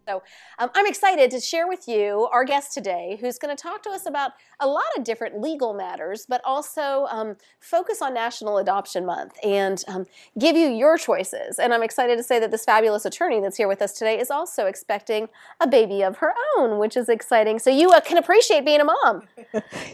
So I'm excited to share with you our guest today, who's going to talk to us about a lot of different legal matters, but also focus on National Adoption Month and give you your choices. And I'm excited to say that this fabulous attorney that's here with us today is also expecting a baby of her own, which is exciting. So you can appreciate being a mom.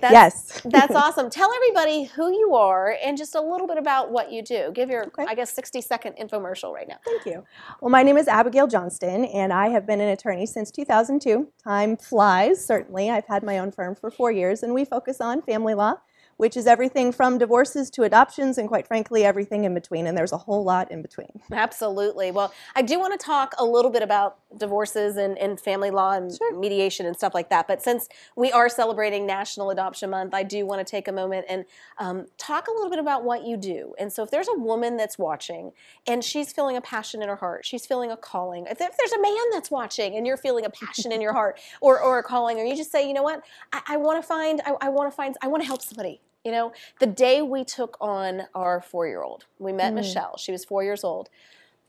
Yes. That's awesome. Tell everybody who you are and just a little bit about what you do. Give your, I guess, 60-second infomercial right now. Thank you. Well, my name is Abigail Johnston, and I have been an attorney since 2002. Time flies, certainly. I've had my own firm for 4 years, and we focus on family law, which is everything from divorces to adoptions and, quite frankly, everything in between, and there's a whole lot in between. Absolutely. Well, I do want to talk a little bit about divorces and family law and mediation and stuff like that, but since we are celebrating National Adoption Month, I do want to take a moment and talk a little bit about what you do. And so if there's a woman that's watching and she's feeling a passion in her heart, she's feeling a calling, if there's a man that's watching and you're feeling a passion in your heart or a calling, or you just say, you know what, I want to help somebody. You know, the day we took on our 4-year-old, we met Michelle. She was 4 years old.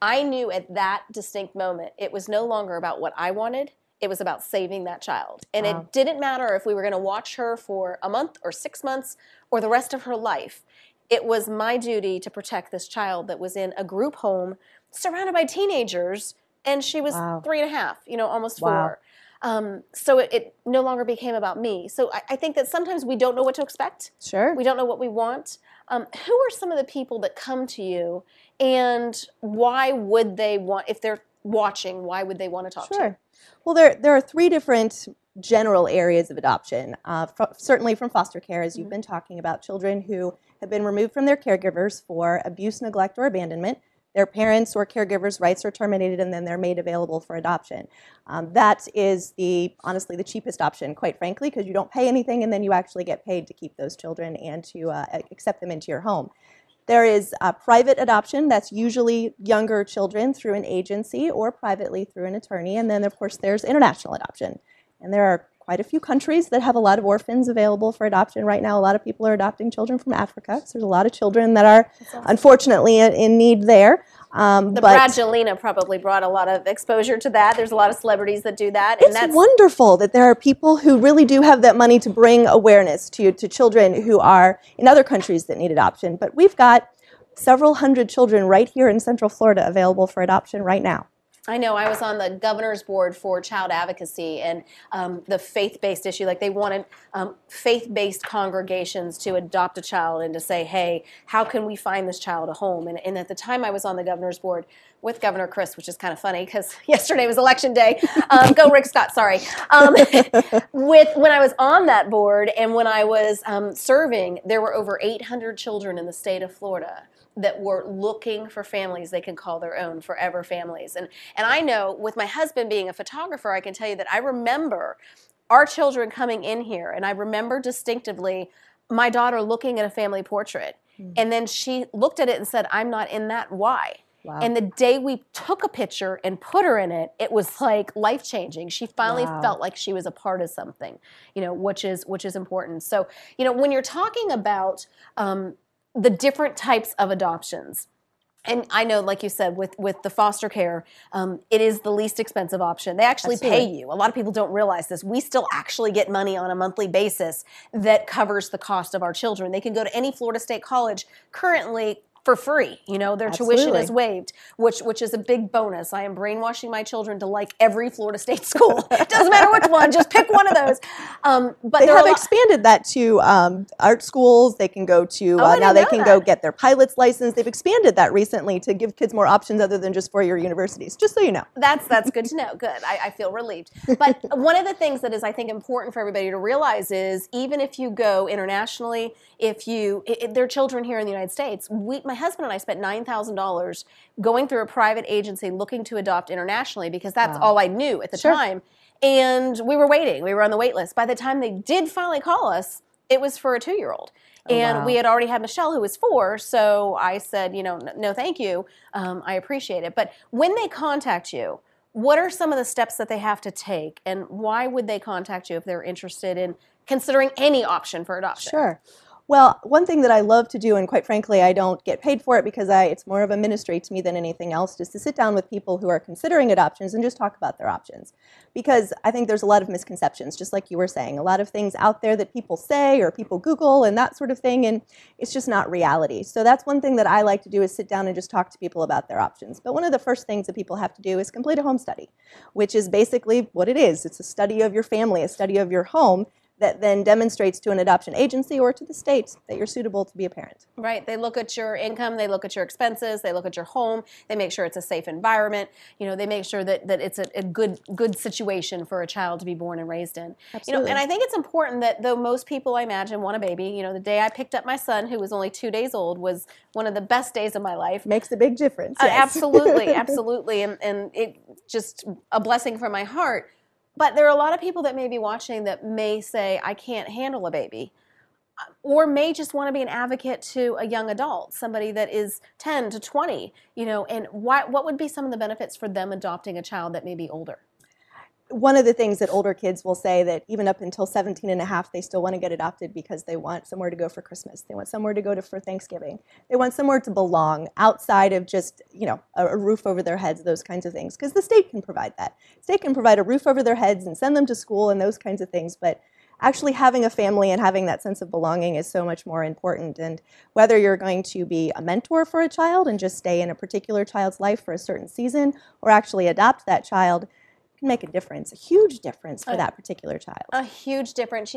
I knew at that distinct moment it was no longer about what I wanted. It was about saving that child. And it didn't matter if we were going to watch her for a month or 6 months or the rest of her life. It was my duty to protect this child that was in a group home surrounded by teenagers, and she was 3.5, you know, almost 4. So it no longer became about me. So I think that sometimes we don't know what to expect. Sure. We don't know what we want. Who are some of the people that come to you, and why would they want, if they're watching, why would they want to talk to you? Well, there are 3 different general areas of adoption. Certainly from foster care, as you've been talking about, children who have been removed from their caregivers for abuse, neglect, or abandonment. Their parents' or caregivers' rights are terminated, and then they're made available for adoption. That is honestly the cheapest option, quite frankly, because you don't pay anything, and then you actually get paid to keep those children and to accept them into your home. There is private adoption. That's usually younger children through an agency or privately through an attorney. And then, of course, there's international adoption. And there are quite a few countries that have a lot of orphans available for adoption right now. A lot of people are adopting children from Africa. So there's a lot of children that are unfortunately in need there. Bradgelina probably brought a lot of exposure to that. There's a lot of celebrities that do that. And it's wonderful that there are people who really do have that money to bring awareness to children who are in other countries that need adoption. But we've got several hundred children right here in Central Florida available for adoption right now. I know. I was on the governor's board for child advocacy and the faith-based issue. Like, they wanted faith-based congregations to adopt a child and to say, hey, how can we find this child a home? And at the time I was on the governor's board with Governor Chris, which is kind of funny because yesterday was election day. Go Rick Scott, sorry. When I was on that board and when I was serving, there were over 800 children in the state of Florida that were looking for families they can call their own, forever families. And I know, with my husband being a photographer, I can tell you that I remember our children coming in here, and I remember distinctively my daughter looking at a family portrait, and then she looked at it and said, I'm not in that, why? Wow. And the day we took a picture and put her in it, it was like life-changing. She finally felt like she was a part of something, you know, which is important. So, you know, when you're talking about the different types of adoptions, and I know, like you said, with the foster care, it is the least expensive option. They actually pay you. A lot of people don't realize this. We still actually get money on a monthly basis that covers the cost of our children. They can go to any Florida State college currently for free. You know, their tuition is waived, which is a big bonus. I am brainwashing my children to like every Florida State school. It doesn't matter which one, just pick one of those. But they have expanded that to art schools. They can go to, now they can go get their pilot's license. They've expanded that recently to give kids more options other than just 4-year universities, just so you know. That's good to know. Good. I feel relieved. But one of the things that is, I think, important for everybody to realize is, even if you go internationally, if there are children here in the United States, my husband and I spent $9,000 going through a private agency looking to adopt internationally, because that's all I knew at the time. And we were waiting. We were on the wait list. By the time they did finally call us, it was for a 2-year-old. And we had already had Michelle, who was 4, so I said, you know, no, thank you. I appreciate it. But when they contact you, what are some of the steps that they have to take, and why would they contact you if they're interested in considering any option for adoption? Sure. Well, one thing that I love to do, and quite frankly, I don't get paid for it because it's more of a ministry to me than anything else, is to sit down with people who are considering adoptions and just talk about their options. Because I think there's a lot of misconceptions, just like you were saying, a lot of things out there that people say or people Google and that sort of thing, and it's just not reality. So that's one thing that I like to do, is sit down and just talk to people about their options. But one of the first things that people have to do is complete a home study, which is basically what it is. It's a study of your family, a study of your home, that then demonstrates to an adoption agency or to the state that you're suitable to be a parent. Right. They look at your income, they look at your expenses, they look at your home, they make sure it's a safe environment, they make sure that it's a good situation for a child to be born and raised in. Absolutely. And I think it's important that, though most people, I imagine, want a baby, the day I picked up my son, who was only 2 days old, was one of the best days of my life. Makes a big difference. Yes. Absolutely, absolutely. And it just a blessing from my heart. But there are a lot of people that may be watching that may say, I can't handle a baby, or may just want to be an advocate to a young adult, somebody that is 10 to 20, and what would be some of the benefits for them adopting a child that may be older? One of the things that older kids will say, that even up until 17 and a half, they still want to get adopted because they want somewhere to go for Christmas. They want somewhere to go for Thanksgiving. They want somewhere to belong outside of just, a roof over their heads, those kinds of things. Because the state can provide that. The state can provide a roof over their heads and send them to school and those kinds of things. But actually having a family and having that sense of belonging is so much more important. And whether you're going to be a mentor for a child and just stay in a particular child's life for a certain season, or actually adopt that child, can make a difference, a huge difference for that particular child. A huge difference.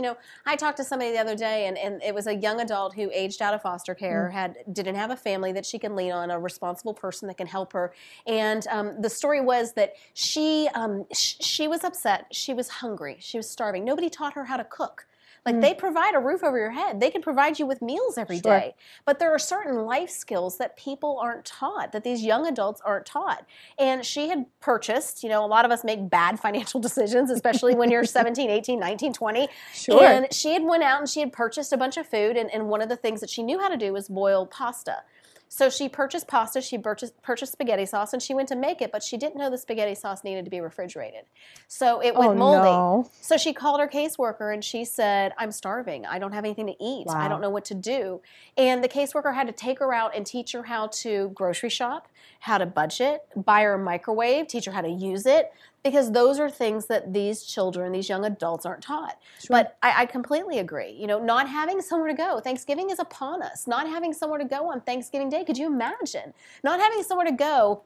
I talked to somebody the other day, and it was a young adult who aged out of foster care, didn't have a family that she can lean on, a responsible person that can help her. And the story was that she was upset. She was hungry. She was starving. Nobody taught her how to cook. Like, they provide a roof over your head. They can provide you with meals every day. But there are certain life skills that people aren't taught, that these young adults aren't taught. And she had purchased, a lot of us make bad financial decisions, especially when you're 17, 18, 19, 20. Sure. And she had went out and she had purchased a bunch of food. And one of the things that she knew how to do was boil pasta. So she purchased pasta, she purchased spaghetti sauce, and she went to make it, but she didn't know the spaghetti sauce needed to be refrigerated. So it went moldy. No. So she called her caseworker and she said, I'm starving. I don't have anything to eat. Wow. I don't know what to do. And the caseworker had to take her out and teach her how to grocery shop, how to budget, buy her a microwave, teach her how to use it, because those are things that these children, these young adults aren't taught. Sure. But I completely agree. Not having somewhere to go. Thanksgiving is upon us. Not having somewhere to go on Thanksgiving Day. Could you imagine? Not having somewhere to go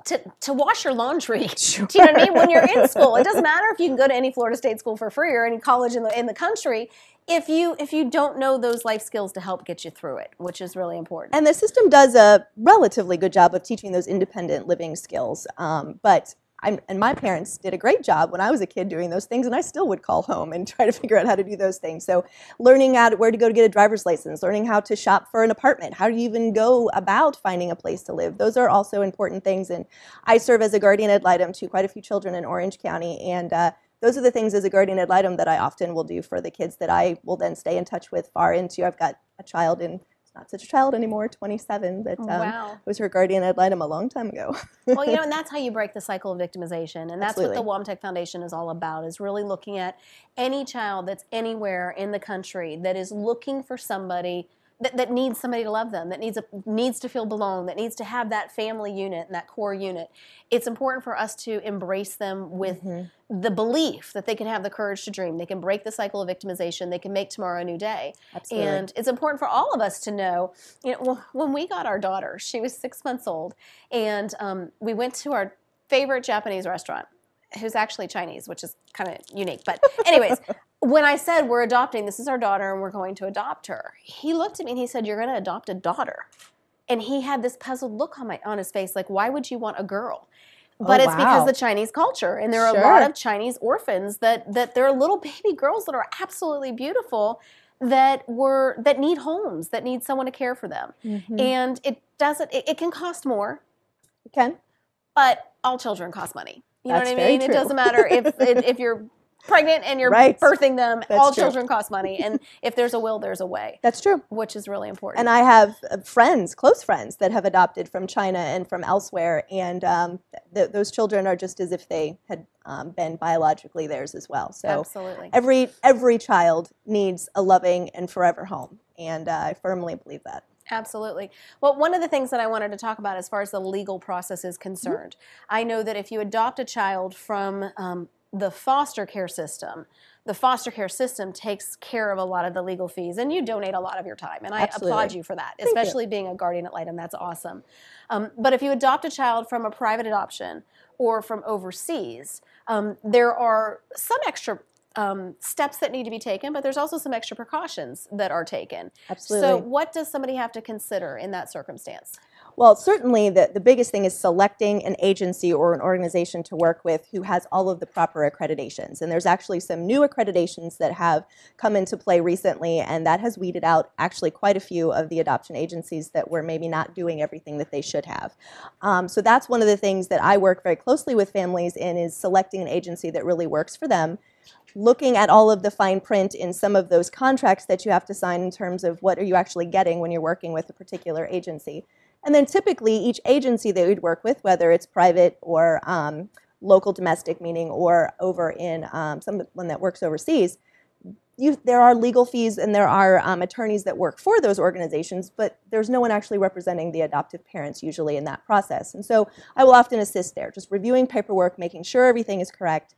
to wash your laundry. Sure. Do you know what I mean? When you're in school, it doesn't matter if you can go to any Florida State school for free or any college in the country. If you don't know those life skills to help get you through it, which is really important. And the system does a relatively good job of teaching those independent living skills. And my parents did a great job when I was a kid doing those things, and I still would call home and try to figure out how to do those things. So learning where to go to get a driver's license, learning how to shop for an apartment, how do you even go about finding a place to live, those are also important things. And I serve as a guardian ad litem to quite a few children in Orange County, and those are the things as a guardian ad litem that I often will do for the kids that I will then stay in touch with far into. I've got a child not such a child anymore, 27, but Wow. was her guardian ad litem a long time ago. Well, and that's how you break the cycle of victimization. And that's Absolutely. what the WOAMTEC Foundation is all about, is really looking at any child that's anywhere in the country that is looking for somebody that needs somebody to love them, that needs to feel belong, that needs to have that family unit and that core unit. It's important for us to embrace them with the belief that they can have the courage to dream. They can break the cycle of victimization. They can make tomorrow a new day. Absolutely. And it's important for all of us to know, when we got our daughter, she was 6 months old, and we went to our favorite Japanese restaurant, who's actually Chinese, which is kind of unique. But anyways, when I said, we're adopting, this is our daughter and we're going to adopt her, he looked at me and he said, you're going to adopt a daughter. And he had this puzzled look on his face, like, why would you want a girl? But it's because of the Chinese culture. And there are a lot of Chinese orphans that there are little baby girls that are absolutely beautiful that need homes, that need someone to care for them. And it can cost more. It can. But all children cost money. You know That's what I mean? very It true. doesn't matter if you're pregnant and you're Right. birthing them. That's All true. children cost money. And if there's a will, there's a way. That's true. Which is really important. And I have friends, close friends, that have adopted from China and from elsewhere, and those children are just as if they had been biologically theirs as well. So absolutely. Every child needs a loving and forever home, and I firmly believe that. Absolutely. Well, one of the things that I wanted to talk about as far as the legal process is concerned, I know that if you adopt a child from the foster care system takes care of a lot of the legal fees, and you donate a lot of your time, and I applaud you for that, especially being a guardian ad litem. That's awesome. But if you adopt a child from a private adoption or from overseas, there are some extra steps that need to be taken, but there's also some extra precautions that are taken. Absolutely. So what does somebody have to consider in that circumstance? Well, certainly the biggest thing is selecting an agency or an organization to work with who has all of the proper accreditations. And there's actually some new accreditations that have come into play recently, and that has weeded out actually quite a few of the adoption agencies that were maybe not doing everything that they should have. So that's one of the things that I work very closely with families in, is selecting an agency that really works for them, looking at all of the fine print in some of those contracts that you have to sign in terms of what are you actually getting when you're working with a particular agency. And then typically each agency that we'd work with, whether it's private or local domestic, meaning or over in someone that works overseas, there are legal fees and there are attorneys that work for those organizations, but there's no one actually representing the adoptive parents usually in that process. And so I will often assist there, just reviewing paperwork, making sure everything is correct.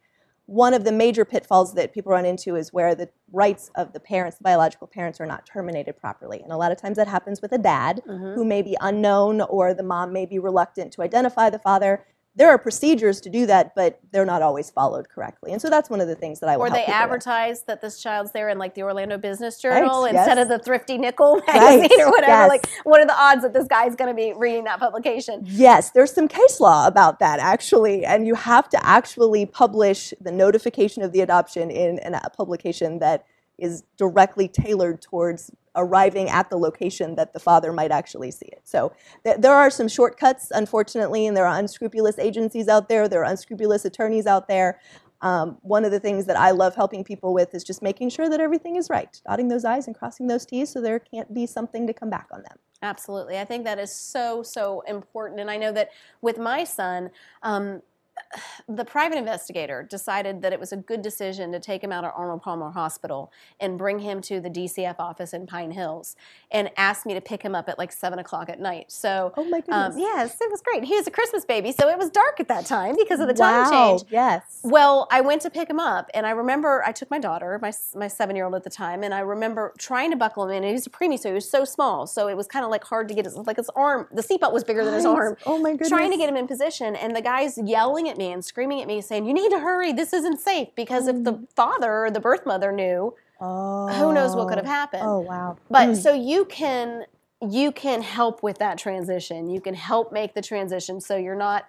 One of the major pitfalls that people run into is where the rights of the parents, the biological parents, are not terminated properly. And a lot of times that happens with a dad who may be unknown, or the mom may be reluctant to identify the father. There are procedures to do that, but they're not always followed correctly. And so that's one of the things that I will help people with. Or they advertise that this child's there in like the Orlando Business Journal Right, instead yes. of the Thrifty Nickel magazine or whatever. Yes. Like, what are the odds that this guy's going to be reading that publication? Yes, there's some case law about that, actually. And you have to actually publish the notification of the adoption in a publication that is directly tailored towards arriving at the location that the father might actually see it. So there are some shortcuts, unfortunately, and there are unscrupulous agencies out there. There are unscrupulous attorneys out there. One of the things that I love helping people with is just making sure that everything is right, dotting those I's and crossing those T's so there can't be something to come back on them. Absolutely. I think that is so, so important. And I know that with my son, the private investigator decided that it was a good decision to take him out of Arnold Palmer Hospital and bring him to the DCF office in Pine Hills, and asked me to pick him up at like 7 o'clock at night. So, oh my goodness. Yes, it was great. He was a Christmas baby, so it was dark at that time because of the time change. Yes. Well, I went to pick him up, and I remember I took my daughter, my 7-year-old at the time, and I remember trying to buckle him in. And he was a preemie, so he was so small, so it was kind of like hard to get his arm. The seatbelt was bigger than his arm. Oh my goodness. Trying to get him in position, and the guy's yelling at me and screaming at me, saying, "You need to hurry. This isn't safe." Because if the father or the birth mother knew, who knows what could have happened. Oh wow. But so you can help with that transition. You can help make the transition so you're not,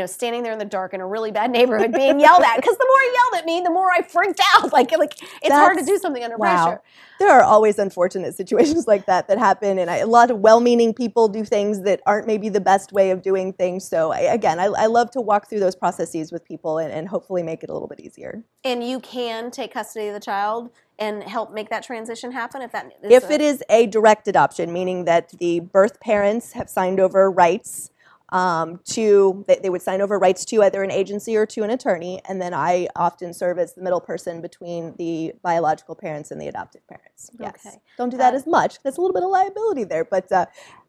standing there in the dark in a really bad neighborhood being yelled at. Because the more he yelled at me, the more I freaked out. Like it's hard to do something under pressure. There are always unfortunate situations like that happen, and a lot of well-meaning people do things that aren't maybe the best way of doing things. So I love to walk through those processes with people and hopefully make it a little bit easier. And you can take custody of the child and help make that transition happen if it is a direct adoption, meaning that the birth parents have signed over rights they would sign over rights to either an agency or to an attorney, and then I often serve as the middle person between the biological parents and the adoptive parents. Yes. Okay. Don't do that as much. There's a little bit of liability there, but a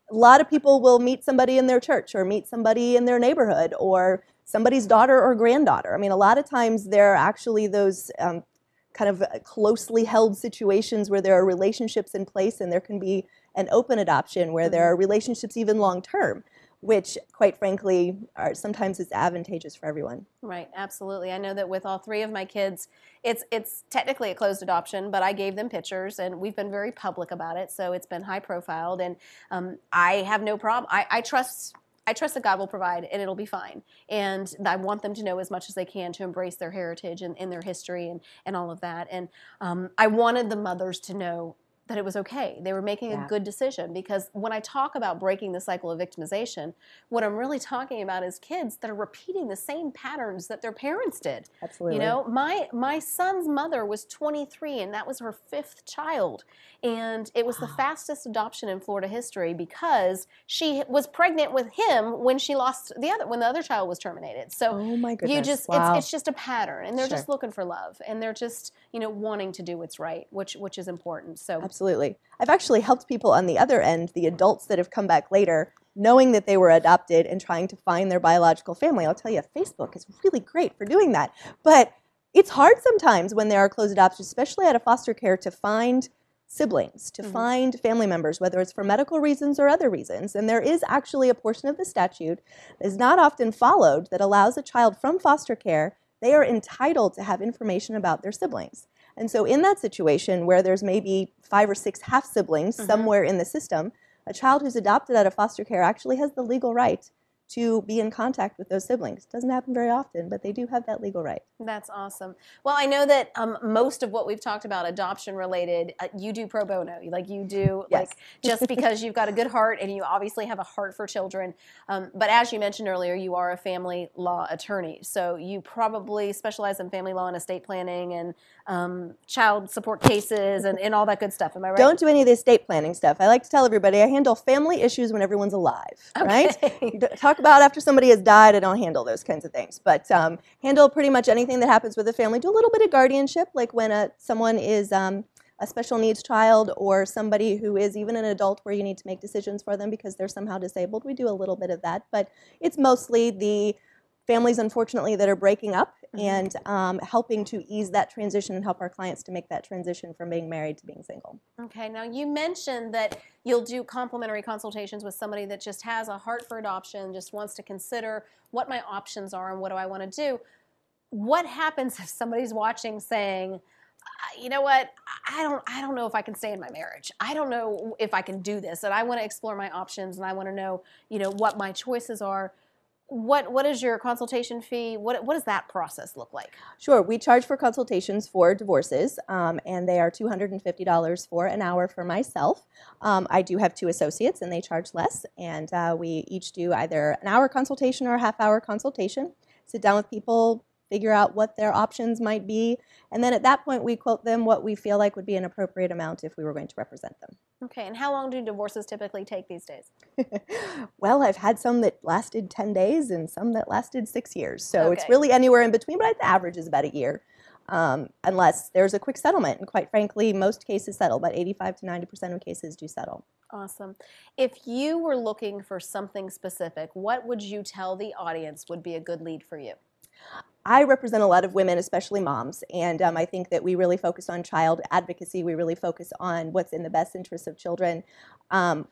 lot of people will meet somebody in their church or meet somebody in their neighborhood or somebody's daughter or granddaughter. I mean, a lot of times there are actually those kind of closely held situations where there are relationships in place, and there can be an open adoption where there are relationships even long-term, which, quite frankly, sometimes is advantageous for everyone. Right, absolutely. I know that with all 3 of my kids, it's technically a closed adoption, but I gave them pictures, and we've been very public about it, so it's been high-profiled, and I have no problem. I trust that God will provide, and it'll be fine. And I want them to know as much as they can to embrace their heritage and their history and all of that. And I wanted the mothers to know that it was okay. They were making a good decision, because when I talk about breaking the cycle of victimization, what I'm really talking about is kids that are repeating the same patterns that their parents did. Absolutely. You know, my son's mother was 23 and that was her 5th child. And it was the fastest adoption in Florida history because she was pregnant with him when she lost when the other child was terminated. So oh my goodness. you just it's just a pattern, and they're just looking for love, and they're just, you know, wanting to do what's right, which is important. So absolutely. I've actually helped people on the other end, the adults that have come back later, knowing that they were adopted and trying to find their biological family. I'll tell you, Facebook is really great for doing that. But it's hard sometimes when there are closed adoptions, especially out of foster care, to find siblings, to find family members, whether it's for medical reasons or other reasons. And there is actually a portion of the statute that is not often followed that allows a child from foster care, they are entitled to have information about their siblings. And so in that situation where there's maybe 5 or 6 half-siblings somewhere in the system, a child who's adopted out of foster care actually has the legal right to be in contact with those siblings. It doesn't happen very often, but they do have that legal right. That's awesome. Well, I know that most of what we've talked about adoption related, you do pro bono. Like you do, Yes. like just because you've got a good heart and you obviously have a heart for children. But as you mentioned earlier, you are a family law attorney. So you probably specialize in family law and estate planning and child support cases and all that good stuff. Am I right? Don't do any of the estate planning stuff. I like to tell everybody I handle family issues when everyone's alive, right? Talk about after somebody has died, I don't handle those kinds of things. But handle pretty much anything that happens with a family. Do a little bit of guardianship, like when someone is a special needs child or somebody who is even an adult where you need to make decisions for them because they're somehow disabled. We do a little bit of that. But it's mostly the families, unfortunately, that are breaking up and helping to ease that transition and help our clients to make that transition from being married to being single. Okay, now you mentioned that you'll do complimentary consultations with somebody that just has a heart for adoption, just wants to consider what my options are and what do I want to do. What happens if somebody's watching saying, you know what, I don't know if I can stay in my marriage. I don't know if I can do this, and I want to explore my options, and I want to know, you know, what my choices are. What is your consultation fee? What does that process look like? Sure. We charge for consultations for divorces, and they are $250 for an hour for myself. I do have 2 associates, and they charge less, and we each do either an hour consultation or a half-hour consultation. Sit down with people, figure out what their options might be, and then at that point we quote them what we feel like would be an appropriate amount if we were going to represent them. Okay, and how long do divorces typically take these days? Well, I've had some that lasted 10 days and some that lasted 6 years, so it's really anywhere in between, but the average is about a year, unless there's a quick settlement, and quite frankly, most cases settle. About 85 to 90% of cases do settle. Awesome. If you were looking for something specific, what would you tell the audience would be a good lead for you? I represent a lot of women, especially moms, and I think that we really focus on child advocacy. We really focus on what's in the best interest of children.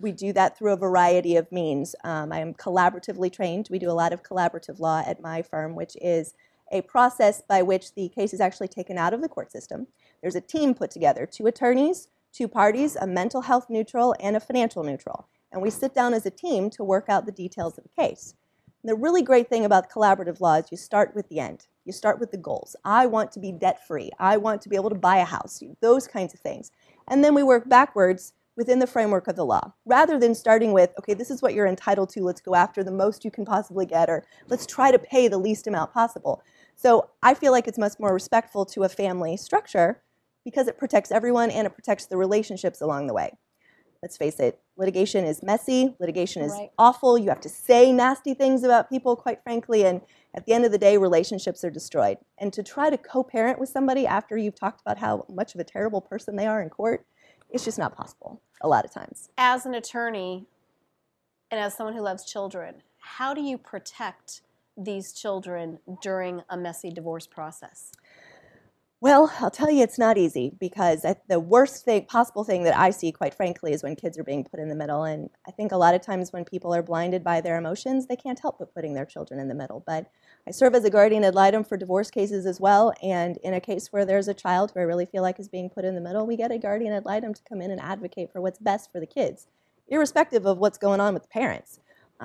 We do that through a variety of means. I am collaboratively trained. We do a lot of collaborative law at my firm, which is a process by which the case is actually taken out of the court system. There's a team put together, 2 attorneys, 2 parties, a mental health neutral, and a financial neutral. And we sit down as a team to work out the details of the case. The really great thing about collaborative law is you start with the end. You start with the goals. I want to be debt-free. I want to be able to buy a house, those kinds of things. And then we work backwards within the framework of the law, rather than starting with, okay, this is what you're entitled to, let's go after the most you can possibly get, or let's try to pay the least amount possible. So I feel like it's much more respectful to a family structure because it protects everyone and it protects the relationships along the way. Let's face it, litigation is messy, litigation is awful, you have to say nasty things about people, quite frankly, and at the end of the day, relationships are destroyed. And to try to co-parent with somebody after you've talked about how much of a terrible person they are in court, it's just not possible a lot of times. As an attorney and as someone who loves children, how do you protect these children during a messy divorce process? Well, I'll tell you it's not easy because the worst possible thing that I see, quite frankly, is when kids are being put in the middle. And I think a lot of times when people are blinded by their emotions, they can't help but putting their children in the middle. But I serve as a guardian ad litem for divorce cases as well. And in a case where there's a child who I really feel like is being put in the middle, we get a guardian ad litem to come in and advocate for what's best for the kids, irrespective of what's going on with the parents.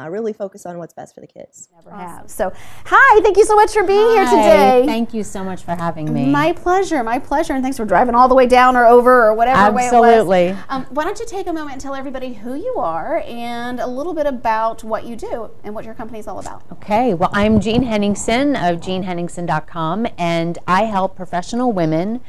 really focus on what's best for the kids. Never have. So, hi, thank you so much for being here today. Thank you so much for having me. My pleasure, and thanks for driving all the way down or over or whatever way it was. Absolutely. Why don't you take a moment and tell everybody who you are and a little bit about what you do and what your company is all about. Okay, well, I'm Jean Henningsen of JeanHenningsen.com, and I help professional women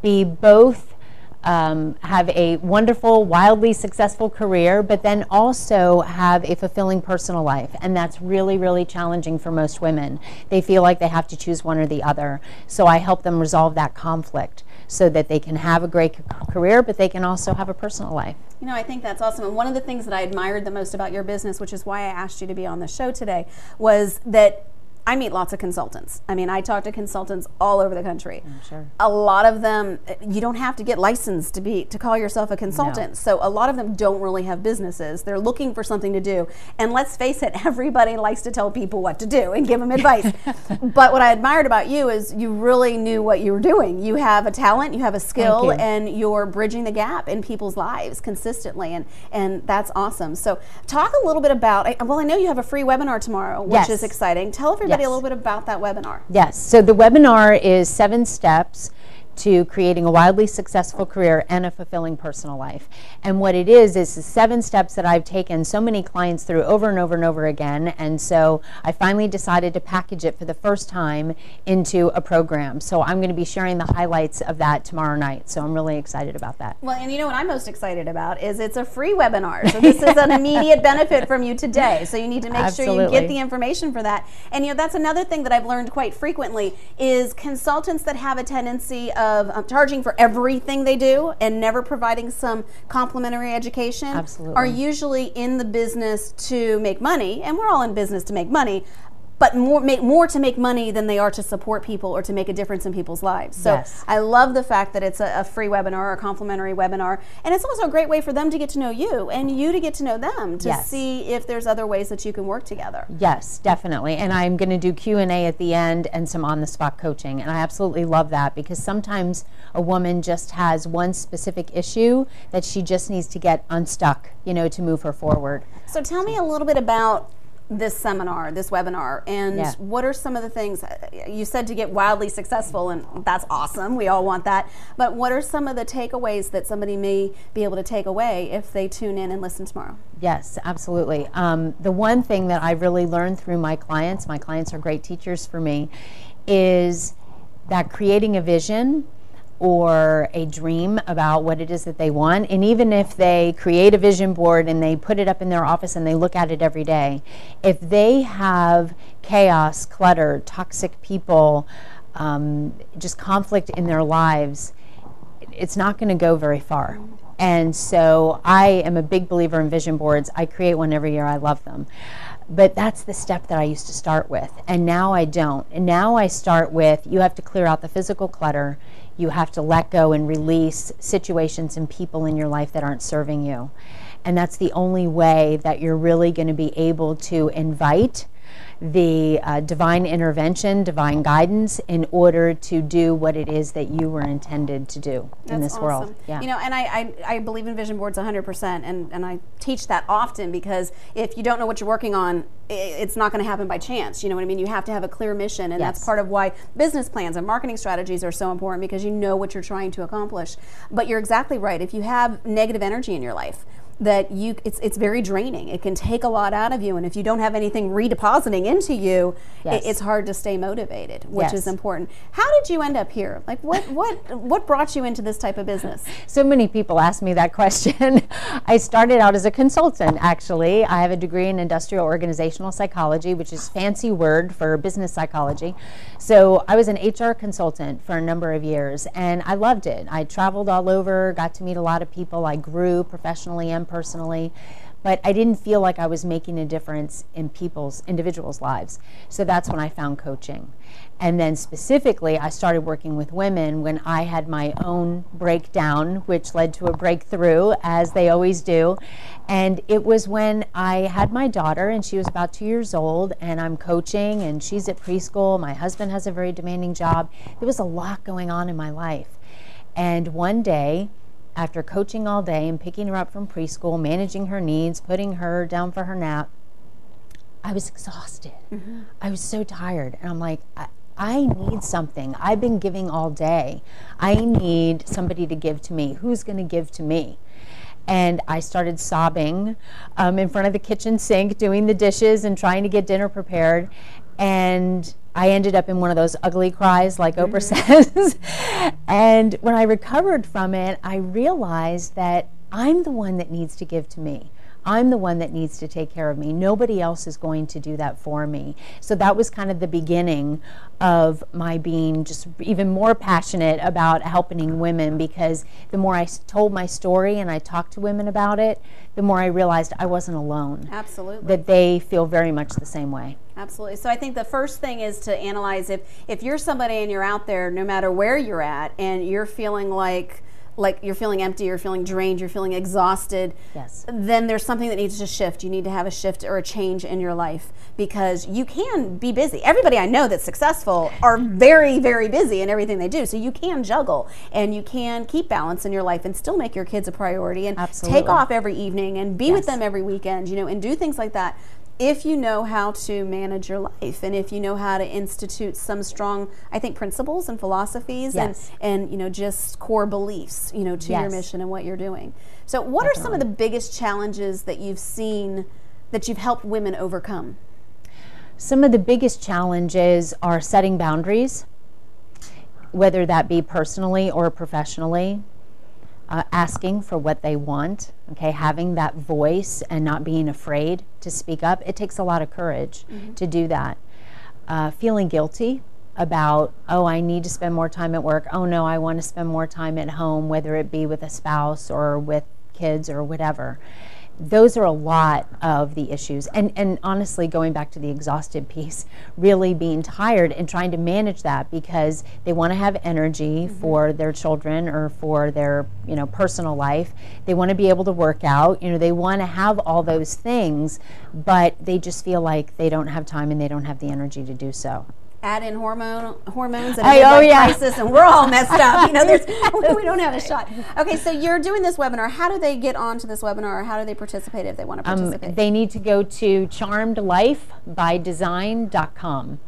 be both have a wonderful, wildly successful career, but then also have a fulfilling personal life. And that's really, really challenging for most women. They feel like they have to choose one or the other. So I help them resolve that conflict so that they can have a great career, but they can also have a personal life. You know, I think that's awesome. And one of the things that I admired the most about your business, which is why I asked you to be on the show today, was that I meet lots of consultants. I mean, I talk to consultants all over the country. I'm sure. A lot of them, you don't have to get licensed to call yourself a consultant. No. So a lot of them don't really have businesses. They're looking for something to do. And let's face it, everybody likes to tell people what to do and give them advice. But what I admired about you is you really knew what you were doing. You have a talent, you have a skill, and you're bridging the gap in people's lives consistently. And that's awesome. So talk a little bit about, well, I know you have a free webinar tomorrow, which is exciting. Tell everybody a little bit about that webinar. Yes, so the webinar is 7 steps to creating a wildly successful career and a fulfilling personal life. And what it is the 7 steps that I've taken so many clients through over and over and over again. And so I finally decided to package it for the first time into a program. So I'm going to be sharing the highlights of that tomorrow night. So I'm really excited about that. Well, and you know what I'm most excited about is it's a free webinar. So this is an immediate benefit from you today. So you need to make sure you get the information for that. And you know, that's another thing that I've learned quite frequently is consultants that have a tendency of charging for everything they do and never providing some complimentary education are usually in the business to make money, and we're all in business to make money, but more to make money than they are to support people or to make a difference in people's lives. So I love the fact that it's a free webinar or a complimentary webinar, and it's also a great way for them to get to know you and you to get to know them to see if there's other ways that you can work together. Yes, definitely. And I'm going to do Q&A at the end and some on-the-spot coaching, and I absolutely love that because sometimes a woman just has one specific issue that she just needs to get unstuck, you know, to move her forward. So tell me a little bit about this seminar, this webinar, and what are some of the things, you said to get wildly successful, and that's awesome, we all want that, but what are some of the takeaways that somebody may be able to take away if they tune in and listen tomorrow? Yes, absolutely. The one thing that I really learned through my clients are great teachers for me, is that creating a vision or a dream about what it is that they want, and even if they create a vision board and they put it up in their office and they look at it every day, if they have chaos, clutter, toxic people, just conflict in their lives, it's not going to go very far. And so I am a big believer in vision boards. I create one every year. I love them. But that's the step that I used to start with, and now I don't. And now I start with, you have to clear out the physical clutter. You have to let go and release situations and people in your life that aren't serving you. And that's the only way that you're really going to be able to invite the divine intervention, divine guidance in order to do what it is that you were intended to do in this world. Yeah. You know, and I believe in vision boards 100%, and I teach that often because if you don't know what you're working on, it's not going to happen by chance. You know what I mean? You have to have a clear mission, and that's part of why business plans and marketing strategies are so important, because you know what you're trying to accomplish. But you're exactly right. If you have negative energy in your life, that it's very draining. It can take a lot out of you, and if you don't have anything redepositing into you, it's hard to stay motivated, which is important. How did you end up here? Like, what brought you into this type of business? So many people ask me that question. I started out as a consultant, actually. I have a degree in industrial organizational psychology, which is a fancy word for business psychology. So I was an HR consultant for a number of years, and I loved it. I traveled all over, got to meet a lot of people. I grew professionally and personally, but I didn't feel like I was making a difference in individuals' lives. So that's when I found coaching. And then specifically, I started working with women when I had my own breakdown, which led to a breakthrough, as they always do. And it was when I had my daughter, and she was about 2 years old, and I'm coaching, and she's at preschool. My husband has a very demanding job. There was a lot going on in my life. And one day, after coaching all day and picking her up from preschool, managing her needs, putting her down for her nap, I was exhausted. I was so tired. And I'm like, I need something. I've been giving all day. I need somebody to give to me. Who's going to give to me? And I started sobbing in front of the kitchen sink, doing the dishes and trying to get dinner prepared. And I ended up in one of those ugly cries, like Oprah says. And when I recovered from it, I realized that I'm the one that needs to give to me. I'm the one that needs to take care of me. Nobody else is going to do that for me. So that was kind of the beginning of my being just even more passionate about helping women, because the more I told my story and I talked to women about it, the more I realized I wasn't alone. Absolutely. That they feel very much the same way. Absolutely. So I think the first thing is to analyze if you're somebody and you're out there, no matter where you're at, and you're feeling like you're feeling empty, you're feeling drained, you're feeling exhausted, yes, then there's something that needs to shift. You need to have a shift or a change in your life, because you can be busy. Everybody I know that's successful are very, very busy in everything they do. So you can juggle and you can keep balance in your life and still make your kids a priority and Absolutely. take off every evening and be Yes. with them every weekend, and do things like that. If you know how to manage your life, and if you know how to institute some strong, I think, principles and philosophies, Yes. and just core beliefs, to your Yes. mission and what you're doing. So what are some of the biggest challenges that you've seen that you've helped women overcome? Some of the biggest challenges are setting boundaries, whether that be personally or professionally. Asking for what they want, okay, having that voice and not being afraid to speak up. It takes a lot of courage to do that. Feeling guilty about, oh, I need to spend more time at work. Oh no, I want to spend more time at home, whether it be with a spouse or with kids or whatever. Those are a lot of the issues. And honestly, going back to the exhausted piece, really being tired and trying to manage that, because they want to have energy for their children or for their, personal life. They want to be able to work out. They want to have all those things, but they just feel like they don't have time and they don't have the energy to do so. Add in hormones and a midlife crisis, and we're all messed up. We don't have a shot. Okay, so you're doing this webinar. How do they get onto this webinar, or how do they participate if they want to participate? They need to go to charmedlifebydesign.com,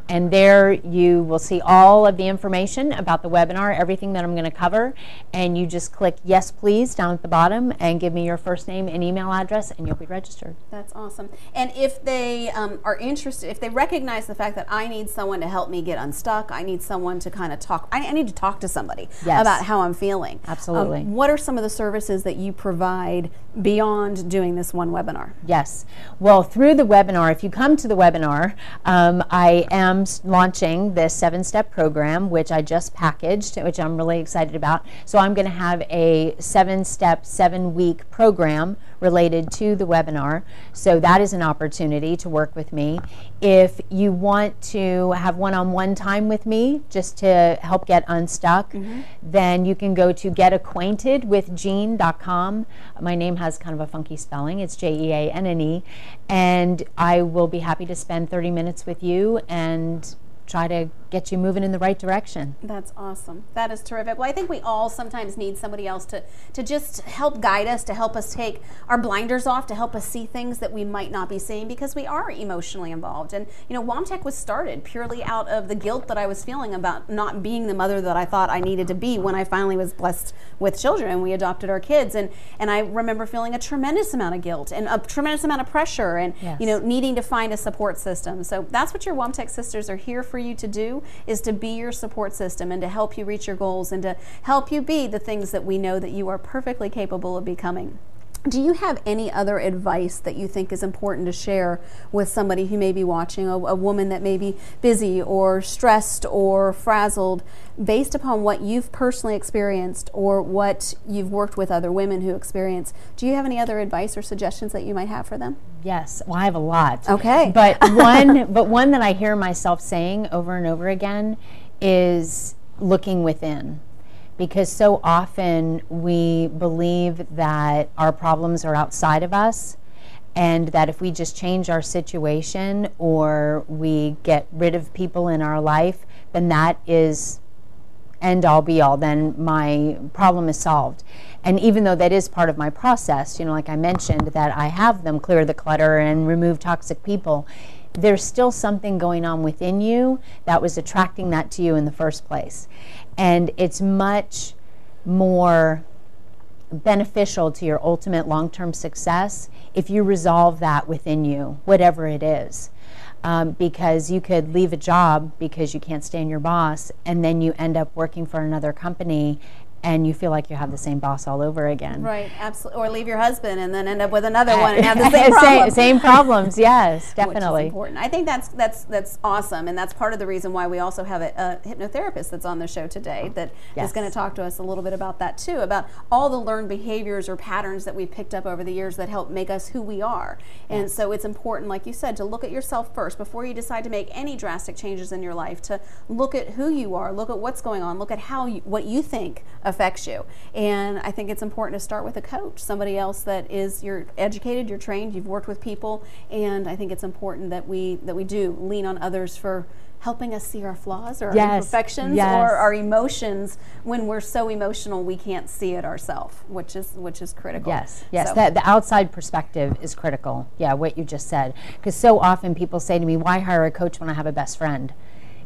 and there you will see all of the information about the webinar, everything that I'm going to cover, and you just click yes please down at the bottom and give me your first name and email address, and you'll be registered. That's awesome. And if they are interested, if they recognize the fact that I need someone to help me get unstuck, I need someone to kind of talk, I need to talk to somebody Yes. about how I'm feeling. Absolutely. What are some of the services that you provide beyond doing this one webinar? Yes. Well, through the webinar, if you come to the webinar, I am launching this 7-step program, which I just packaged, which I'm really excited about. So I'm going to have a 7-step, 7-week program related to the webinar. So that is an opportunity to work with me. If you want to have one-on-one time with me just to help get unstuck, then you can go to getacquaintedwithjeanne.com. My name has kind of a funky spelling. It's Jeanne, and I will be happy to spend 30 minutes with you and try to get you moving in the right direction. That's awesome. That is terrific. Well, I think we all sometimes need somebody else to just help guide us, to help us take our blinders off, to help us see things that we might not be seeing, because we are emotionally involved. And WOAMTEC was started purely out of the guilt that I was feeling about not being the mother that I thought I needed to be when I finally was blessed with children and we adopted our kids. And I remember feeling a tremendous amount of guilt and a tremendous amount of pressure and Yes. needing to find a support system. So that's what your WOAMTEC sisters are here for you to do, is to be your support system and to help you reach your goals and to help you be the things that we know that you are perfectly capable of becoming. Do you have any other advice that you think is important to share with somebody who may be watching, a woman that may be busy or stressed or frazzled, based upon what you've personally experienced or what you've worked with other women who experience? Do you have any other advice or suggestions that you might have for them? Yes, well, I have a lot. Okay. But one that I hear myself saying over and over again is looking within. Because so often we believe that our problems are outside of us, and that if we just change our situation or we get rid of people in our life, then that is end all be all, then my problem is solved. And even though that is part of my process, like I mentioned, that I have them clear the clutter and remove toxic people, there's still something going on within you that was attracting that to you in the first place. And it's much more beneficial to your ultimate long-term success if you resolve that within you, whatever it is. Because you could leave a job because you can't stand your boss, and then you end up working for another company and you feel like you have the same boss all over again. Right, absolutely. Or leave your husband and then end up with another one and have the same problem. Same problems, yes, definitely. Which is important. I think that's awesome, and that's part of the reason why we also have a hypnotherapist that's on the show today that is going to talk to us a little bit about that too, about all the learned behaviors or patterns that we've picked up over the years that help make us who we are. And so it's important, like you said, to look at yourself first before you decide to make any drastic changes in your life, to look at who you are, look at what's going on, look at what you think affects you. And I think it's important to start with a coach, somebody else that is, you're educated, you're trained, you've worked with people, and I think it's important that we do lean on others for helping us see our flaws or our imperfections or our emotions when we're so emotional we can't see it ourselves, which is critical. Yes, So, the outside perspective is critical. Yeah, what you just said. Because so often people say to me, why hire a coach when I have a best friend?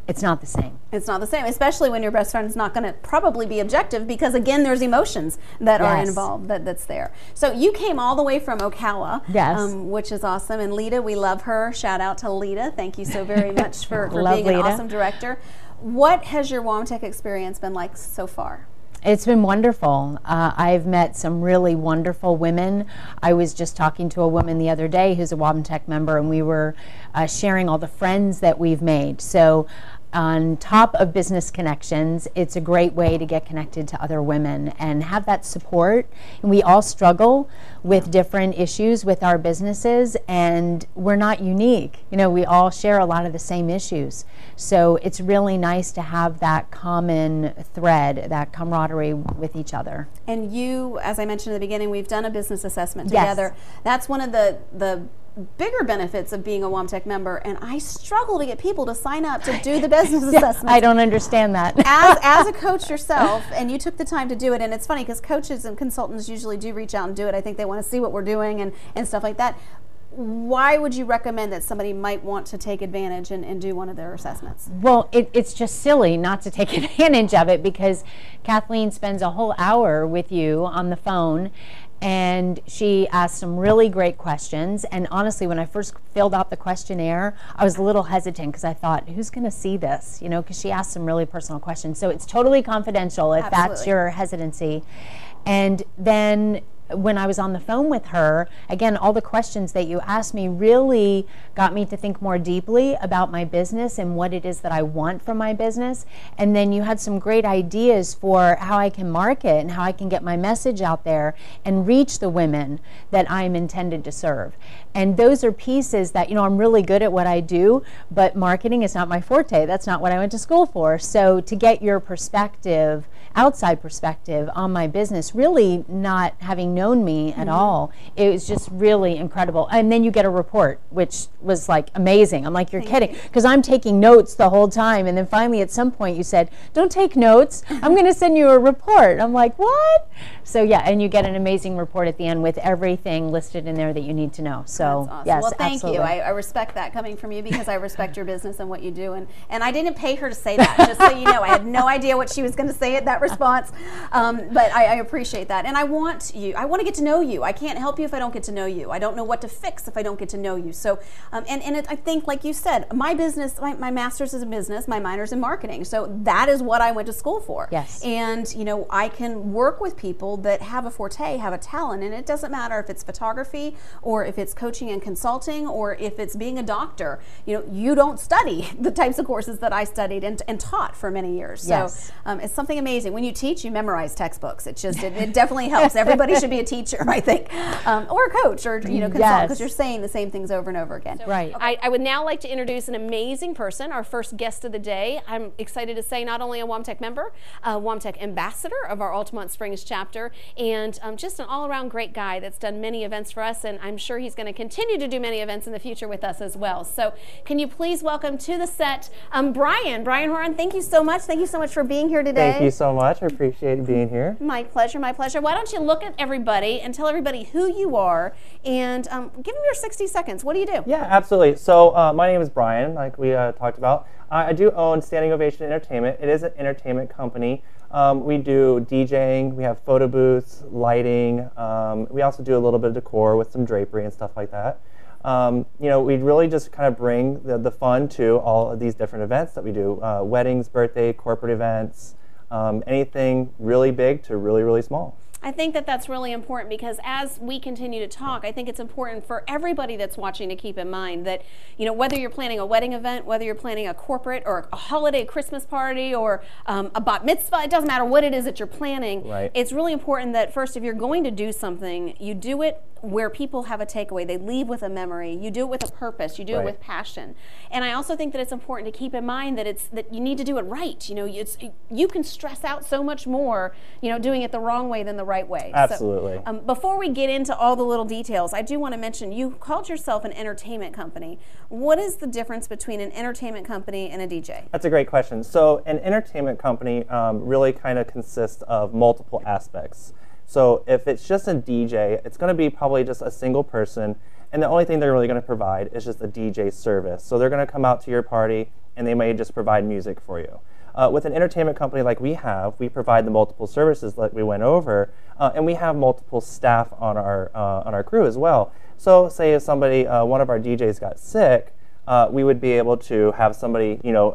It's not the same. It's not the same, especially when your best friend is not going to probably be objective because, again, there's emotions that are involved that's there. So you came all the way from Ocala, which is awesome. And Lita, we love her. Shout out to Lita. Thank you so very much for being an awesome director. What has your WOAMTEC experience been like so far? It's been wonderful. I've met some really wonderful women. I was just talking to a woman the other day who's a WOAMTEC member, and we were sharing all the friends that we've made. So on top of business connections, it's a great way to get connected to other women and have that support. And we all struggle with different issues with our businesses, and we're not unique. We all share a lot of the same issues. So it's really nice to have that common thread, that camaraderie with each other. And you, as I mentioned at the beginning, we've done a business assessment together. That's one of the bigger benefits of being a WOAMTEC member, and I struggle to get people to sign up to do the business assessment. I don't understand that. As a coach yourself, and you took the time to do it, and it's funny because coaches and consultants usually do reach out and do it. I think they want to see what we're doing and stuff like that. Why would you recommend that somebody might want to take advantage and do one of their assessments? Well, it's just silly not to take advantage of it, because Kathleen spends a whole hour with you on the phone, and she asked some really great questions. And honestly, when I first filled out the questionnaire, I was a little hesitant because I thought, who's going to see this? Because she asked some really personal questions. So it's totally confidential if that's your hesitancy. And then when I was on the phone with her, again, all the questions that you asked me really got me to think more deeply about my business and what it is that I want from my business. And then you had some great ideas for how I can market and how I can get my message out there and reach the women that I'm intended to serve. And those are pieces that, I'm really good at what I do, but marketing is not my forte. That's not what I went to school for. So to get your perspective, outside perspective on my business, really not having known me at all, it was just really incredible. And then you get a report, which was like amazing. I'm like, you're kidding, because I'm taking notes the whole time. And then finally at some point you said, don't take notes, I'm going to send you a report. I'm like, what? So yeah, and you get an amazing report at the end with everything listed in there that you need to know. So awesome. Yes, well, thank absolutely. you. I respect that coming from you, because I respect your business and what you do. And I didn't pay her to say that, just so you know. I had no idea what she was going to say at that response, but I appreciate that. And I want to get to know you. I can't help you if I don't get to know you. I don't know what to fix if I don't get to know you. So, I think, like you said, my business, my master's is in business, my minor's in marketing. So that is what I went to school for. Yes. And, I can work with people that have a forte, have a talent, and it doesn't matter if it's photography or if it's coaching and consulting or if it's being a doctor. You don't study the types of courses that I studied and taught for many years. Yes. So it's something amazing. when you teach, you memorize textbooks. It definitely helps. Everybody should be a teacher, I think, or a coach, or consult, because you're saying the same things over and over again. So, right. I would now like to introduce an amazing person, our first guest of the day. I'm excited to say not only a WOAMTEC member, a WOAMTEC ambassador of our Altamont Springs chapter, and just an all-around great guy that's done many events for us, and I'm sure he's going to continue to do many events in the future with us as well. So can you please welcome to the set Brian Horan. Thank you so much. Thank you so much for being here today. Thank you so much. I appreciate being here. My pleasure, my pleasure. Why don't you look at everybody and tell everybody who you are, and give them your 60 seconds. What do you do? Yeah, absolutely. So my name is Brian, like we talked about. I do own Standing Ovation Entertainment. It is an entertainment company. We do DJing, we have photo booths, lighting. We also do a little bit of decor with some drapery and stuff like that. We really just kind of bring the fun to all of these different events that we do. Weddings, birthday, corporate events, anything really big to really, really small. I think that that's really important, because as we continue to talk, I think it's important for everybody that's watching to keep in mind that, whether you're planning a wedding event, whether you're planning a corporate or a holiday Christmas party or a bat mitzvah, it doesn't matter what it is that you're planning. Right. It's really important that first, if you're going to do something, you do it where people have a takeaway. They leave with a memory. You do it with a purpose. You do it with passion. And I also think that it's important to keep in mind that that you need to do it right. You can stress out so much more, doing it the wrong way than the right way. Absolutely. So, before we get into all the little details, I do want to mention you called yourself an entertainment company. What is the difference between an entertainment company and a DJ? That's a great question. So an entertainment company really kind of consists of multiple aspects. So if it's just a DJ, it's going to be probably just a single person, and the only thing they're really going to provide is just a DJ service. So they're going to come out to your party, and they may just provide music for you. With an entertainment company like we provide the multiple services like we went over, and we have multiple staff on our crew as well. So say if somebody, one of our DJs got sick, we would be able to have somebody,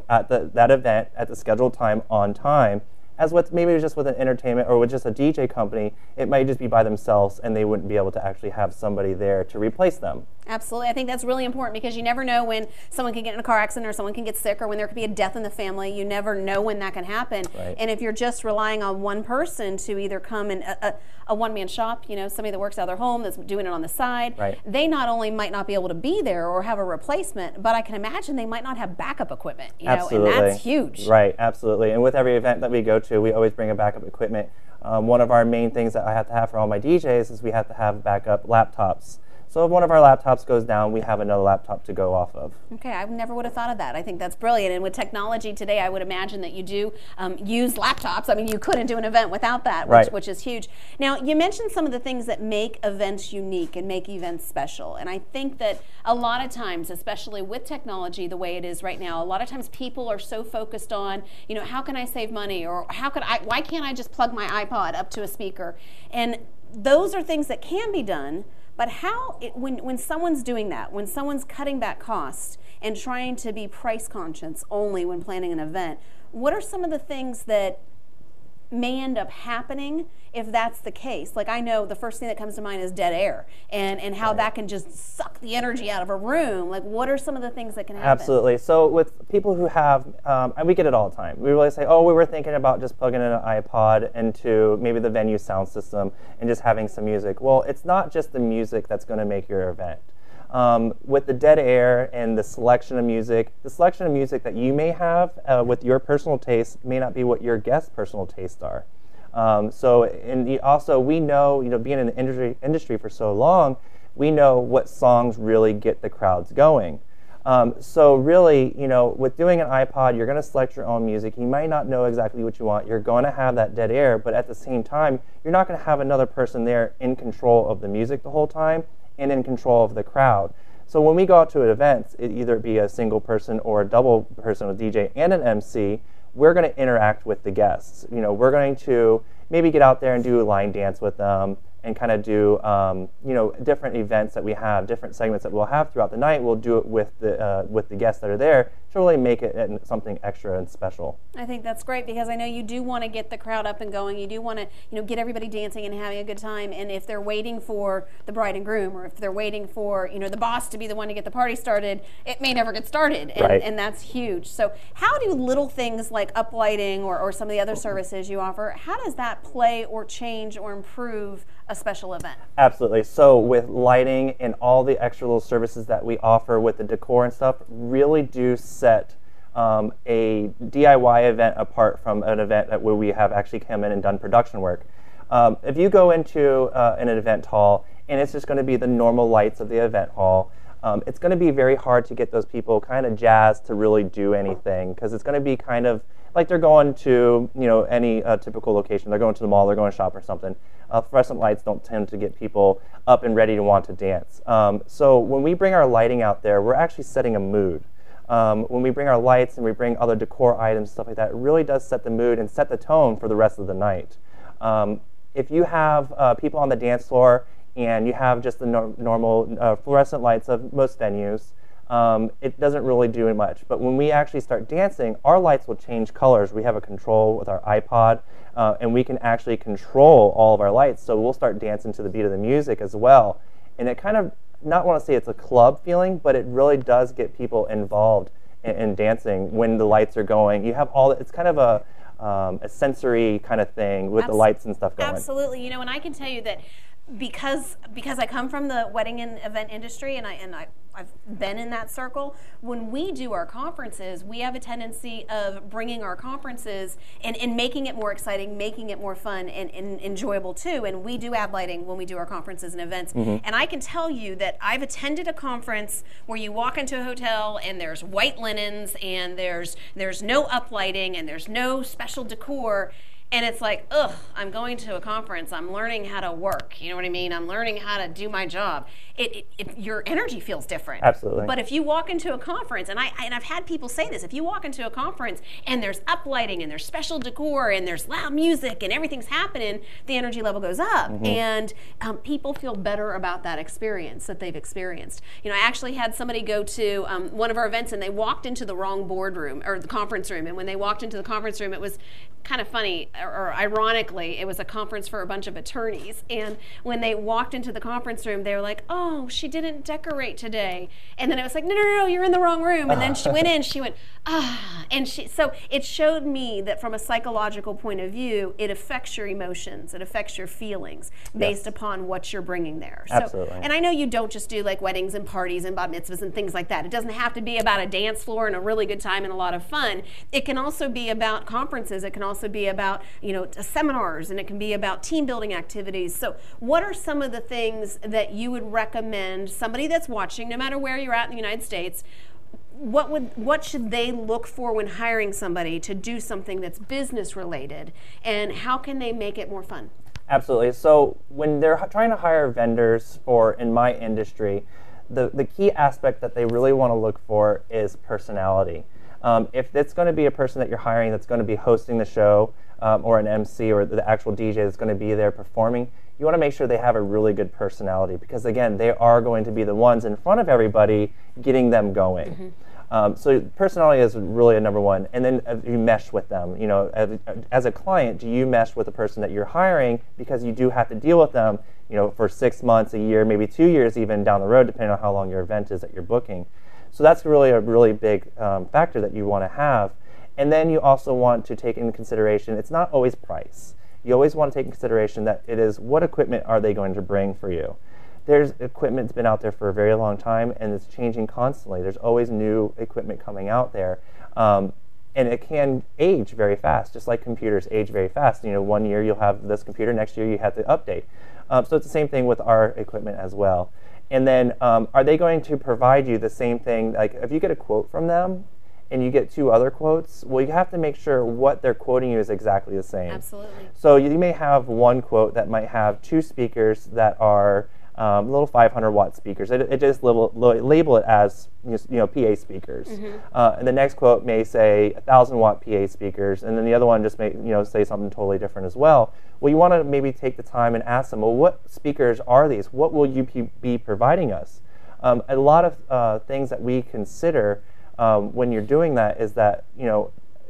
at that event at the scheduled time on time. As with maybe just with an entertainment or with just a DJ company, it might just be by themselves, and they wouldn't be able to actually have somebody there to replace them. Absolutely. I think that's really important, because you never know when someone can get in a car accident or someone can get sick, or when there could be a death in the family. You never know when that can happen. Right. And if you're just relying on one person to either come in a one-man shop, somebody that works out of their home that's doing it on the side, right. They not only might not be able to be there or have a replacement, but I can imagine they might not have backup equipment. Absolutely. And that's huge. Right, absolutely. And with every event that we go to, we always bring a backup equipment. One of our main things that I have to have for all my DJs is we have to have backup laptops. So if one of our laptops goes down, we have another laptop to go off of. Okay, I never would have thought of that. I think that's brilliant. And with technology today, I would imagine that you do use laptops. I mean, you couldn't do an event without that, which is huge. Now, you mentioned some of the things that make events unique and make events special. And I think that a lot of times, especially with technology the way it is right now, a lot of times people are so focused on, how can I save money? Or why can't I just plug my iPod up to a speaker? And those are things that can be done. But when someone's doing that, when someone's cutting back costs and trying to be price conscious only when planning an event, what are some of the things that may end up happening if that's the case? Like, I know the first thing that comes to mind is dead air, and how that can just suck the energy out of a room. Like, what are some of the things that can happen? Absolutely. So with people who have, and we get it all the time, we really say, oh, we were thinking about just plugging in an iPod into maybe the venue sound system and just having some music. Well, it's not just the music that's going to make your event. With the dead air and the selection of music that you may have with your personal taste may not be what your guests' personal tastes are. Also, we know, being in the industry for so long, we know what songs really get the crowds going. So really, with doing an iPod, you're going to select your own music. You might not know exactly what you want. You're going to have that dead air, but at the same time, you're not going to have another person there in control of the music the whole time and in control of the crowd. So when we go out to an event, it either be a single person or a double person, a DJ and an MC, we're going to interact with the guests. We're going to maybe get out there and do a line dance with them and kind of do, different events that we have, different segments that we'll have throughout the night. We'll do it with the guests that are there to really make it something extra and special. I think that's great, because I know you do want to get the crowd up and going. You do want to, get everybody dancing and having a good time. And if they're waiting for the bride and groom, or if they're waiting for, the boss to be the one to get the party started, it may never get started. And, right. and that's huge. So how do little things like uplighting or some of the other services you offer, how does that play or change or improve a special event? Absolutely. So with lighting and all the extra little services that we offer with the decor and stuff really do set a DIY event apart from an event where we have actually come in and done production work. If you go into an event hall and it's just going to be the normal lights of the event hall, it's going to be very hard to get those people kind of jazzed to really do anything, because it's going to be kind of like they're going to any typical location. They're going to the mall, they're going to shop or something. Fluorescent lights don't tend to get people up and ready to want to dance. So when we bring our lighting out there, we're actually setting a mood. When we bring our lights and we bring other decor items, stuff like that, it really does set the mood and set the tone for the rest of the night. If you have people on the dance floor and you have just the normal fluorescent lights of most venues, it doesn't really do much. But when we actually start dancing, our lights will change colors. We have a control with our iPod, and we can actually control all of our lights. So we'll start dancing to the beat of the music as well. And it kind of, not want to say it's a club feeling, but it really does get people involved in dancing when the lights are going. You have all, it's kind of a sensory kind of thing with the lights and stuff going. Absolutely. And I can tell you that because I come from the wedding and event industry, and I've been in that circle, when we do our conferences, we have a tendency of bringing our conferences and making it more exciting, making it more fun and enjoyable too. And we do add lighting when we do our conferences and events. Mm-hmm. And I can tell you that I've attended a conference where you walk into a hotel and there's white linens and there's no uplighting and there's no special decor. And it's like, ugh, I'm going to a conference. I'm learning how to work. You know what I mean? I'm learning how to do my job. Your energy feels different. Absolutely. But if you walk into a conference, and I've had people say this, if you walk into a conference and there's uplighting and there's special decor and there's loud music and everything's happening, the energy level goes up. Mm-hmm. And people feel better about that experience that they've experienced. I actually had somebody go to one of our events and they walked into the wrong boardroom or the conference room. And when they walked into the conference room, it was kind of funny, or ironically, it was a conference for a bunch of attorneys. And when they walked into the conference room, they were like, oh, she didn't decorate today. And then it was like, no, you're in the wrong room. And then she went in, she went, and so it showed me that from a psychological point of view, it affects your emotions, it affects your feelings based upon what you're bringing there. So, absolutely. And I know you don't just do like weddings and parties and bat mitzvahs and things like that. It doesn't have to be about a dance floor and a really good time and a lot of fun. It can also be about conferences. It can also be about seminars, and it can be about team building activities. So what are some of the things that you would recommend somebody that's watching, no matter where you're at in the United States, what should they look for when hiring somebody to do something that's business related, and how can they make it more fun? Absolutely. So when they're trying to hire vendors in my industry, the key aspect that they really want to look for is personality. If it's going to be a person that you're hiring that's going to be hosting the show, or an MC or the actual DJ that's going to be there performing, you want to make sure they have a really good personality, because again, they are going to be the ones in front of everybody getting them going. Mm-hmm. So personality is really a number one. And then you mesh with them. As a client, do you mesh with the person that you're hiring, because you do have to deal with them for 6 months, a year, maybe 2 years even down the road, depending on how long your event is that you're booking. So that's really a really big factor that you want to have. And then you also want to take into consideration, it's not always price. You always want to take into consideration that it is, what equipment are they going to bring for you? There's equipment that's been out there for a very long time, and it's changing constantly. There's always new equipment coming out there. And it can age very fast, just like computers age very fast. 1 year you'll have this computer, next year you have to update. So it's the same thing with our equipment as well. And then are they going to provide you the same thing? Like if you get a quote from them and you get 2 other quotes, well, you have to make sure what they're quoting you is exactly the same. Absolutely. So you may have one quote that might have 2 speakers that are little 500-watt speakers. It just label it as PA speakers. Mm-hmm. And the next quote may say 1,000-watt PA speakers, and then the other one just may say something totally different as well. Well, you want to maybe take the time and ask them, well, what speakers are these? What will you be providing us? A lot of things that we consider when you're doing that is that,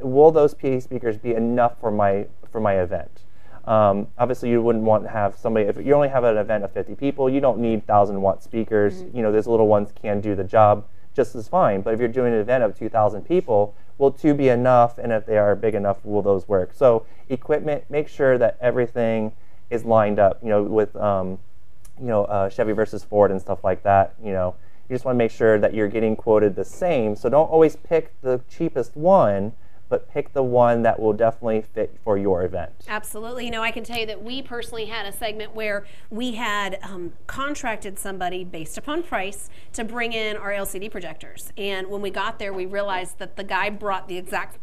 will those PA speakers be enough for my event? Obviously, you wouldn't want to have somebody, if you only have an event of 50 people, you don't need 1,000-watt speakers. Those little ones can do the job just as fine. But if you're doing an event of 2,000 people, will 2 be enough? And if they are big enough, will those work? So equipment, make sure that everything is lined up, with Chevy versus Ford and stuff like that. You just want to make sure that you're getting quoted the same. So don't always pick the cheapest one, but pick the one that will definitely fit for your event. Absolutely. I can tell you that we personally had a segment where we had contracted somebody based upon price to bring in our LCD projectors. And when we got there, we realized that the guy brought the exact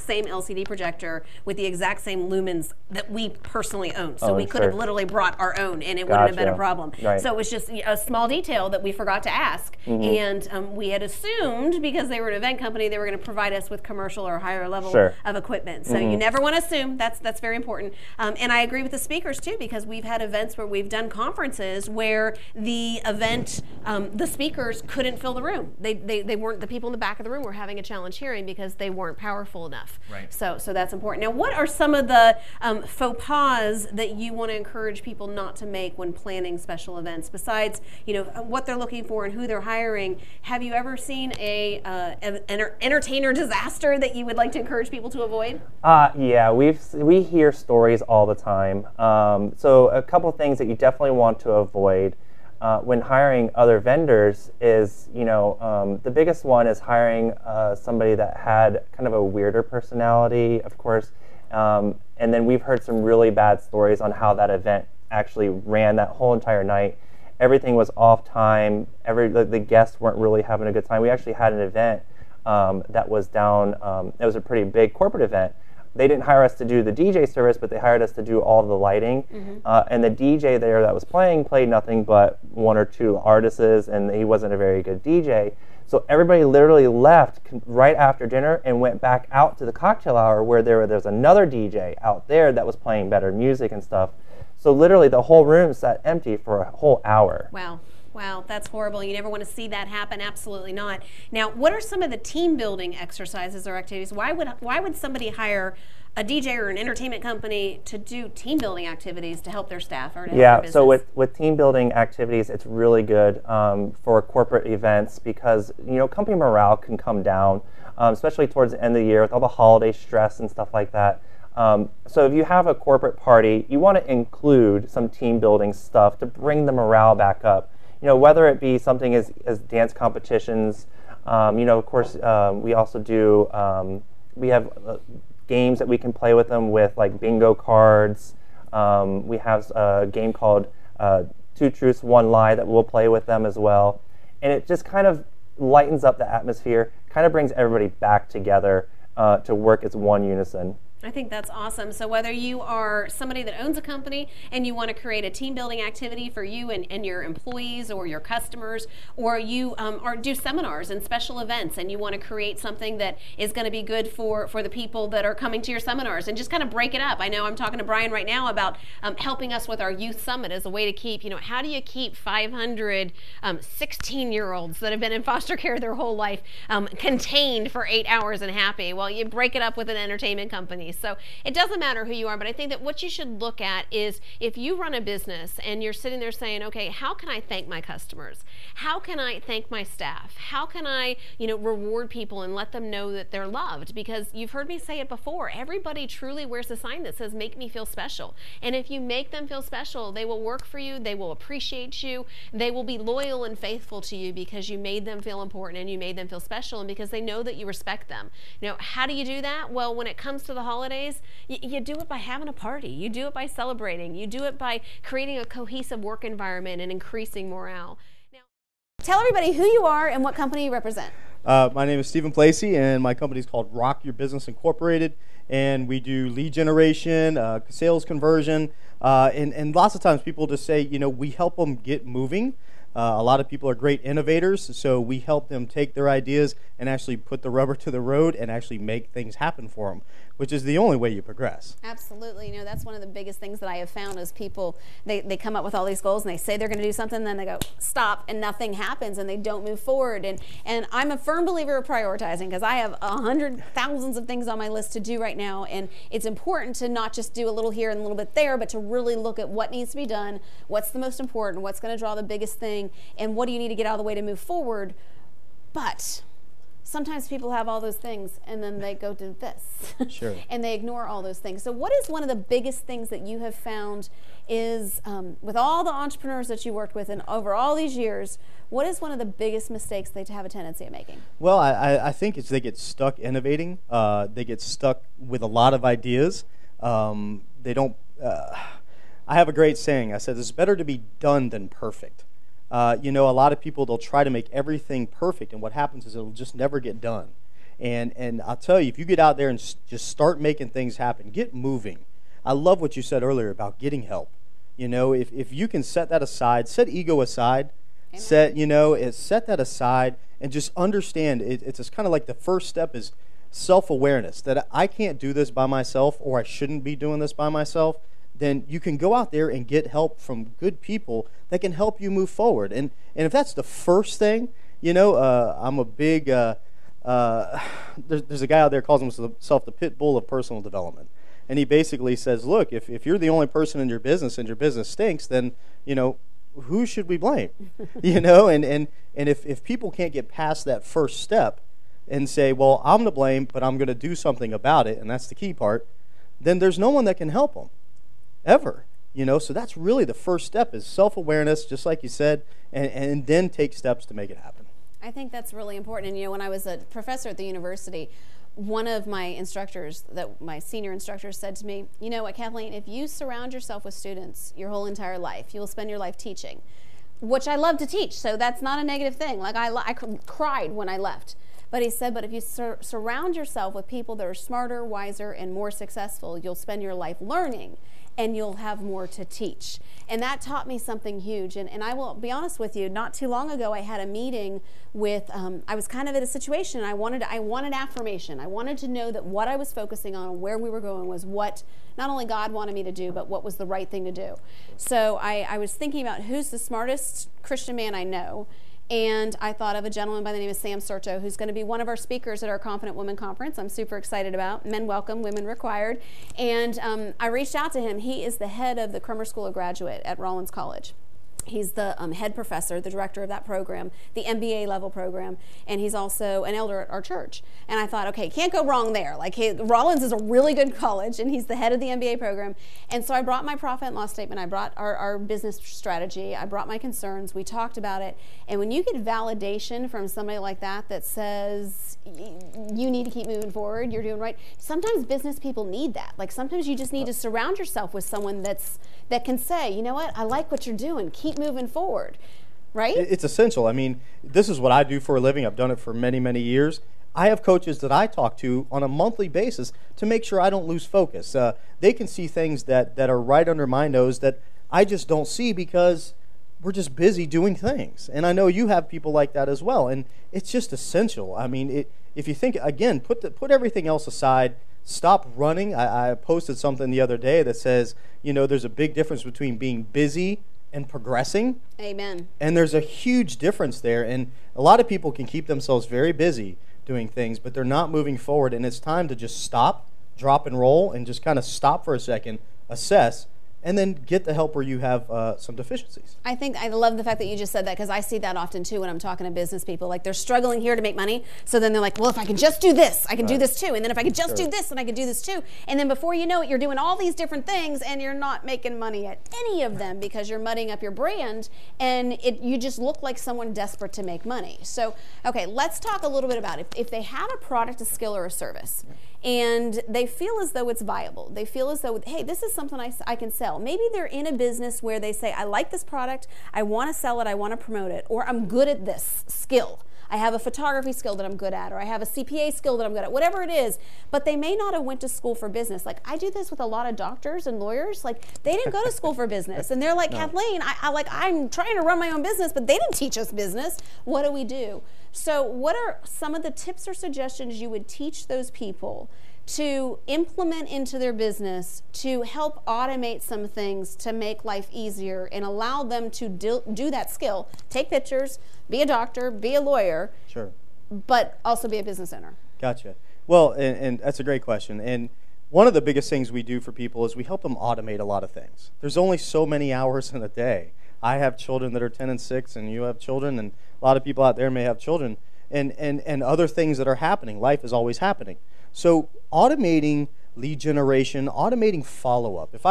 same LCD projector with the exact same lumens that we personally own. So we could have literally brought our own, and it wouldn't have been a problem. Right. So it was just a small detail that we forgot to ask. And we had assumed, because they were an event company, they were going to provide us with commercial or higher level of equipment. So you never want to assume. That's very important. And I agree with the speakers too, because we've had events where we've done conferences where the event, the speakers couldn't fill the room. They weren't, the people in the back of the room were having a challenge hearing because they weren't powerful enough. Right. So that's important. Now, what are some of the faux pas that you want to encourage people not to make when planning special events? Besides, what they're looking for and who they're hiring, have you ever seen an entertainer disaster that you would like to encourage people to avoid? Yeah, we hear stories all the time. So a couple of things that you definitely want to avoid when hiring other vendors is, the biggest one is hiring somebody that had kind of a weirder personality, of course. And then we've heard some really bad stories on how that event actually ran that whole entire night. Everything was off time. The guests weren't really having a good time. We actually had an event that was down, it was a pretty big corporate event. They didn't hire us to do the DJ service, but they hired us to do all the lighting. And the DJ there that was played nothing but 1 or 2 artists, and he wasn't a very good DJ. So everybody literally left right after dinner and went back out to the cocktail hour where there was another DJ out there that was playing better music and stuff. So literally the whole room sat empty for a whole hour. Wow. Wow, that's horrible. You never want to see that happen. Absolutely not. Now, what are some of the team building exercises or activities? Why would somebody hire a DJ or an entertainment company to do team building activities to help their staff or to help their business? So with team building activities, it's really good for corporate events because company morale can come down, especially towards the end of the year with all the holiday stress and stuff like that. So if you have a corporate party, you want to include some team building stuff to bring the morale back up. Whether it be something as dance competitions, of course, we also do, we have games that we can play with them with like bingo cards. We have a game called 2 Truths, 1 Lie that we'll play with them as well. And it just kind of lightens up the atmosphere, kind of brings everybody back together to work as one unison. I think that's awesome. So whether you are somebody that owns a company and you want to create a team building activity for you and your employees or your customers, or you or do seminars and special events and you want to create something that is going to be good for the people that are coming to your seminars and just kind of break it up. I know I'm talking to Brian right now about helping us with our youth summit as a way to keep, how do you keep 500 16-year-olds that have been in foster care their whole life contained for 8 hours and happy? Well, you break it up with an entertainment company. So it doesn't matter who you are, but I think that what you should look at is if you run a business and you're sitting there saying, okay, how can I thank my customers? How can I thank my staff? How can I, reward people and let them know that they're loved? Because you've heard me say it before, everybody truly wears a sign that says, make me feel special. And if you make them feel special, they will work for you, they will appreciate you, they will be loyal and faithful to you because you made them feel important and you made them feel special and because they know that you respect them. How do you do that? Well, when it comes to the holidays, you do it by having a party. You do it by celebrating. You do it by creating a cohesive work environment and increasing morale. Now, tell everybody who you are and what company you represent. My name is Stephen Placey, and my company is called Rock Your Business Incorporated, and we do lead generation, sales conversion, and lots of times people just say, we help them get moving. A lot of people are great innovators, so we help them take their ideas and actually put the rubber to the road and actually make things happen for them, which is the only way you progress. Absolutely. You know, that's one of the biggest things that I have found is people, they come up with all these goals and they say they're going to do something, and then they go, stop, and nothing happens, and they don't move forward. And I'm a firm believer of prioritizing, because I have thousands of things on my list to do right now, and it's important to not just do a little here and a little bit there, but to really look at what needs to be done, what's the most important, what's going to draw the biggest thing, and what do you need to get out of the way to move forward. But sometimes people have all those things and then they go do this. Sure. And they ignore all those things. So what is one of the biggest things that you have found is, with all the entrepreneurs that you worked with and over all these years, what is one of the biggest mistakes they have a tendency of making? Well, I think it's they get stuck innovating. They get stuck with a lot of ideas. They don't. I have a great saying. I said, it's better to be done than perfect. You know, a lot of people, they'll try to make everything perfect, and what happens is it'll just never get done. And I'll tell you, if you get out there and just start making things happen, get moving. I love what you said earlier about getting help. You know, if you can set that aside, set ego aside, set that aside, and just understand it's just kind of like the first step is self-awareness, that I can't do this by myself, or I shouldn't be doing this by myself. Then you can go out there and get help from good people that can help you move forward. And if that's the first thing, you know, I'm a big, there's a guy out there who calls himself the pit bull of personal development. And he basically says, look, if you're the only person in your business and your business stinks, then, you know, who should we blame? You know, and if people can't get past that first step and say, well, I'm to blame, but I'm going to do something about it, and that's the key part, then there's no one that can help them. Ever, you know, so that's really the first step is self-awareness, just like you said, and then take steps to make it happen. I think that's really important. And, you know, when I was a professor at the university, one of my instructors, my senior instructors, said to me, you know what, Kathleen, if you surround yourself with students your whole entire life, you will spend your life teaching, which I love to teach, so that's not a negative thing. Like, I cried when I left. But he said, but if you surround yourself with people that are smarter, wiser, and more successful, you'll spend your life learning, and you'll have more to teach. And that taught me something huge. And I will be honest with you, not too long ago I had a meeting with, I was kind of in a situation, and I wanted affirmation. I wanted to know that what I was focusing on and where we were going was what not only God wanted me to do, but what was the right thing to do. So I was thinking about who's the smartest Christian man I know. And I thought of a gentleman by the name of Sam Serto, who's going to be one of our speakers at our Confident Women Conference. I'm super excited about. Men welcome, women required. And I reached out to him. He is the head of the Crummer School of Graduate at Rollins College. He's the head professor, the director of that program, the MBA level program, and he's also an elder at our church. And I thought, okay, can't go wrong there. Like, Rollins is a really good college, and he's the head of the MBA program. And so I brought my profit and loss statement. I brought our business strategy. I brought my concerns. We talked about it. And when you get validation from somebody like that that says you need to keep moving forward, you're doing right. Sometimes business people need that. Like, sometimes you just need to surround yourself with someone that can say, you know what, I like what you're doing. Keep moving forward, right? It's essential. I mean, this is what I do for a living. I've done it for many, many years. I have coaches that I talk to on a monthly basis to make sure I don't lose focus. They can see things that are right under my nose that I just don't see because we're just busy doing things. And I know you have people like that as well. And it's just essential. I mean, if you think, again, put everything else aside, stop running. I posted something the other day that says, you know, there's a big difference between being busy and progressing. Amen. And there's a huge difference there. And a lot of people can keep themselves very busy doing things, but they're not moving forward. And it's time to just stop, drop and roll, and just kind of stop for a second, assess, and then get the help where you have some deficiencies. I love the fact that you just said that, because I see that often too when I'm talking to business people. Like, they're struggling here to make money, so then they're like, well, if I can just do this, I can do this too. And then if I could just do this, then I could do this too. And then before you know it, you're doing all these different things, and you're not making money at any of them because you're mudding up your brand, and you just look like someone desperate to make money. So, okay, let's talk a little bit about if they have a product, a skill, or a service, and they feel as though it's viable. They feel as though, hey, this is something I can sell. Maybe they're in a business where they say, I like this product, I want to sell it, I want to promote it, or I'm good at this skill. I have a photography skill that I'm good at, or I have a CPA skill that I'm good at, whatever it is, but they may not have went to school for business. Like, I do this with a lot of doctors and lawyers. Like, they didn't go to school for business, and they're like, no. Kathleen, I'm trying to run my own business, but they didn't teach us business. What do we do? So what are some of the tips or suggestions you would teach those people to implement into their business to help automate some things to make life easier and allow them to do that skill, take pictures, be a doctor, be a lawyer, sure, but also be a business owner? Gotcha. Well, and that's a great question. And one of the biggest things we do for people is we help them automate a lot of things. There's only so many hours in a day. I have children that are 10 and 6, and you have children, and a lot of people out there may have children, and other things that are happening. Life is always happening. So automating lead generation, automating follow-up. If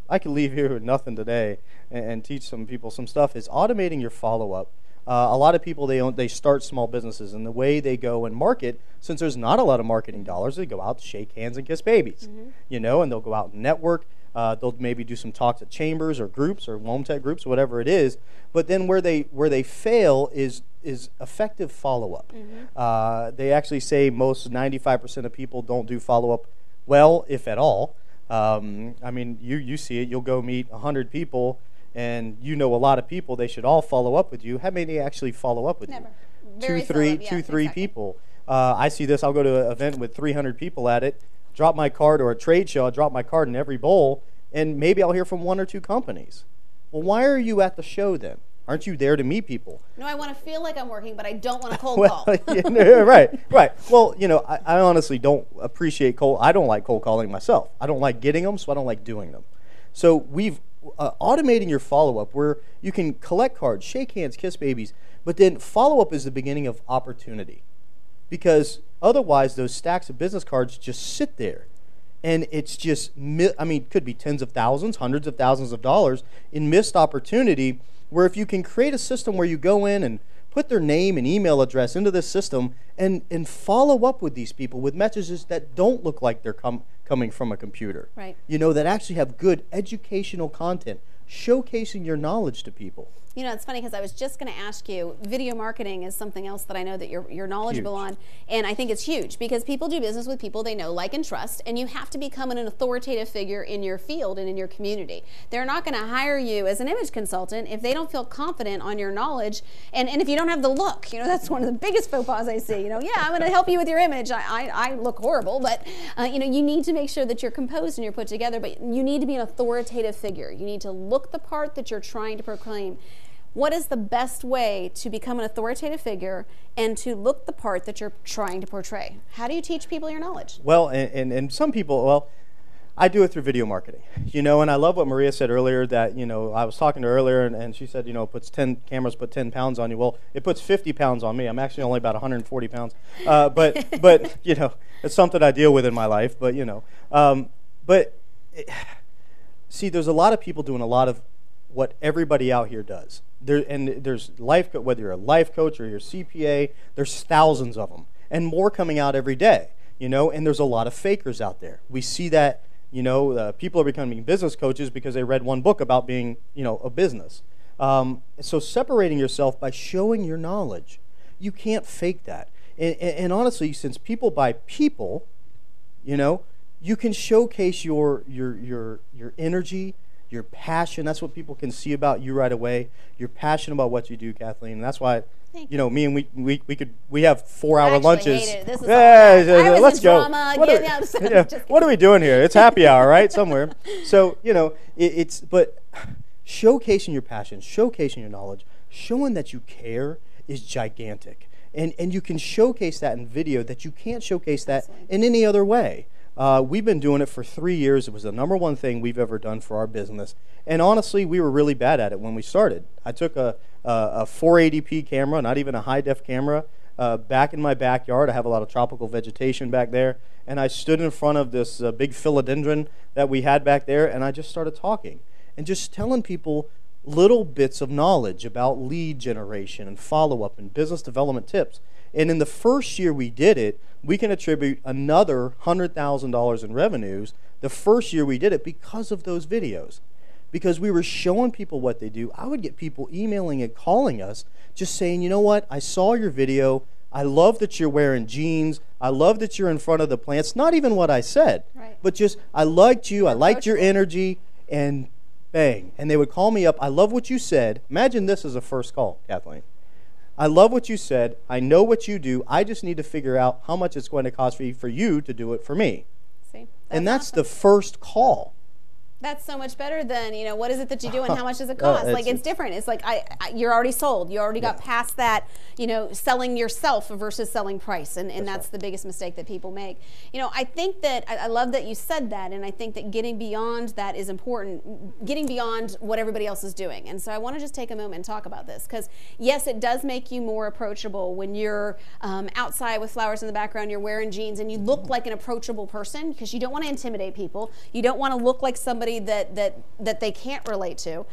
I could leave here with nothing today and teach some people some stuff, is automating your follow-up. A lot of people, they start small businesses, and the way they go and market, since there's not a lot of marketing dollars, they go out, shake hands, and kiss babies, you know, and they'll go out and network. They'll maybe do some talks at chambers or groups or WOAMTEC groups, whatever it is. But then where they fail is effective follow-up. They actually say most 95% of people don't do follow-up well, if at all. I mean, you see it. You'll go meet 100 people, and you know a lot of people. They should all follow up with you. How many actually follow up with Never. you? Very Two, three people. I see this. I'll go to an event with 300 people at it. Drop my card, or a trade show, I'll drop my card in every bowl, and maybe I'll hear from 1 or 2 companies. Well, why are you at the show then? Aren't you there to meet people? No, I want to feel like I'm working, but I don't want to cold call. Right. Well, you know, I honestly don't appreciate cold. I don't like cold calling myself. I don't like getting them, so I don't like doing them. So we've automating your follow-up, where you can collect cards, shake hands, kiss babies, but then follow-up is the beginning of opportunity. Because otherwise, those stacks of business cards just sit there. And it's just, could be tens of thousands, hundreds of thousands of dollars in missed opportunity, where if you can create a system where you go in and put their name and email address into this system and follow up with these people with messages that don't look like they're coming from a computer. Right. You know, that actually have good educational content, showcasing your knowledge to people. You know, it's funny because I was just going to ask you, video marketing is something else that I know that you're knowledgeable on, and I think it's huge because people do business with people they know, like, and trust, and you have to become an authoritative figure in your field and in your community. They're not going to hire you as an image consultant if they don't feel confident on your knowledge, and if you don't have the look. You know, that's one of the biggest faux pas I see. You know, yeah, I'm going to help you with your image. I look horrible, but you know, you need to make sure that you're composed and you're put together, but you need to be an authoritative figure. You need to look the part that you're trying to proclaim. What is the best way to become an authoritative figure and to look the part that you're trying to portray? How do you teach people your knowledge? Well, and some people, well, I do it through video marketing, you know, and I love what Maria said earlier that, you know, I was talking to her earlier and she said, you know, cameras put 10 pounds on you. Well, it puts 50 pounds on me. I'm actually only about 140 pounds. But, you know, it's something I deal with in my life, but, you know. See, there's a lot of people doing a lot of what everybody out here does. There's whether you're a life coach or you're a CPA, there's thousands of them, and more coming out every day, you know, and there's a lot of fakers out there. We see that, you know, people are becoming business coaches because they read one book about being, you know, a business. So separating yourself by showing your knowledge, you can't fake that. And honestly, since people buy people, you know, you can showcase your energy, your passion. That's what people can see about you right away. You're passionate about what you do, Kathleen. And that's why, you know, me and we have 4-hour lunches. Hate it. This is let's go. What are we doing here? It's happy hour, right? Somewhere. So, you know, but showcasing your passion, showcasing your knowledge, showing that you care is gigantic. And you can showcase that in video that you can't showcase that in any other way. We've been doing it for 3 years. It was the #1 thing we've ever done for our business. And honestly, we were really bad at it when we started. I took a 480p camera, not even a high-def camera, back in my backyard. I have a lot of tropical vegetation back there. And I stood in front of this big philodendron that we had back there, and I just started talking and just telling people little bits of knowledge about lead generation and follow-up and business development tips. And in the first year we did it, we can attribute another $100,000 in revenues the first year we did it because of those videos. because we were showing people what they do. I would get people emailing and calling us just saying, you know what, I saw your video. I love that you're wearing jeans. I love that you're in front of the plants. Not even what I said, but just I liked you. I liked your energy, and bang. And they would call me up. I love what you said. Imagine this as a first call, Kathleen. I love what you said. I know what you do. I just need to figure out how much it's going to cost for you to do it for me. See, that's awesome. The first call. That's so much better than, what is it that you do and how much does it cost? It's different. It's like you're already sold. You already got past that, selling yourself versus selling price. And that's the biggest mistake that people make. I think that, I love that you said that, and I think that getting beyond that is important, getting beyond what everybody else is doing. And so I want to just take a moment and talk about this, because yes, it does make you more approachable when you're outside with flowers in the background, you're wearing jeans, and you look like an approachable person, because you don't want to intimidate people. You don't want to look like somebody that they can't relate to.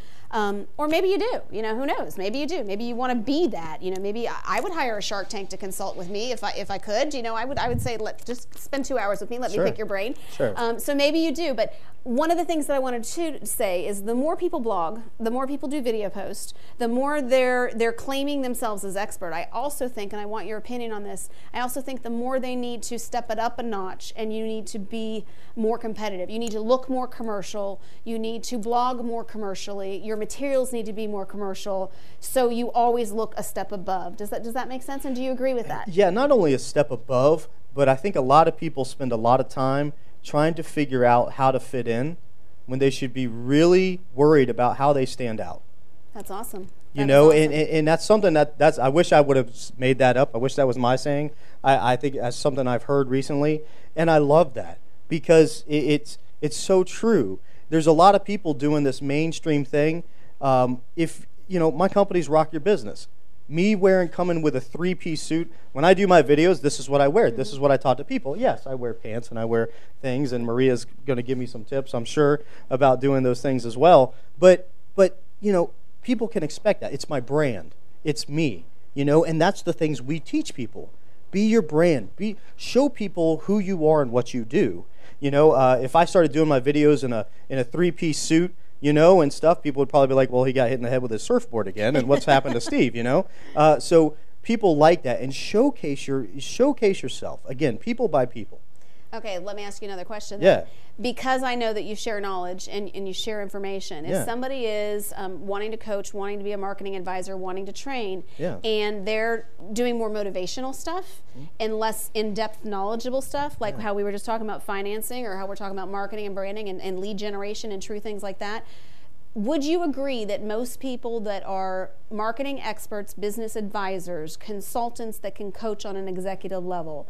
Or maybe you do, who knows? Maybe you do. Maybe you want to be that. Maybe I would hire a Shark Tank to consult with me if I could. I would say, just spend 2 hours with me. Let me pick your brain. Sure. So maybe you do. But one of the things that I wanted to say is the more people blog, the more people do video posts, the more they're claiming themselves as expert. I also think, and I want your opinion on this, I also think the more they need to step it up a notch, and you need to be more competitive. You need to look more commercial. You need to blog more commercially. Your materials need to be more commercial, so you always look a step above. Does that make sense? And do you agree with that? Yeah, not only a step above, but I think a lot of people spend a lot of time trying to figure out how to fit in when they should be really worried about how they stand out. That's awesome. Awesome. And that's something that's I wish I would have made that up. I wish that was my saying. I think that's something I've heard recently, and I love that, because it's so true. There's a lot of people doing this mainstream thing. If my company's Rock Your Business. Me coming with a 3-piece suit, when I do my videos, this is what I wear. This is what I taught to people. Yes, I wear pants and I wear things, and Maria's going to give me some tips, I'm sure, about doing those things as well. But people can expect that. It's my brand. It's me, and that's the things we teach people. Be your brand. Show people who you are and what you do. If I started doing my videos in a 3-piece suit, and stuff, people would probably be like, well, he got hit in the head with his surfboard again, and what's happened to Steve, So people like that, and showcase yourself. Again, people by people. Okay, let me ask you another question. Yeah. Because I know that you share knowledge and you share information. If somebody is wanting to coach, wanting to be a marketing advisor, wanting to train, and they're doing more motivational stuff and less in-depth knowledgeable stuff, like how we were just talking about financing, or how we're talking about marketing and branding and lead generation and true things like that, would you agree that most people that are marketing experts, business advisors, consultants that can coach on an executive level,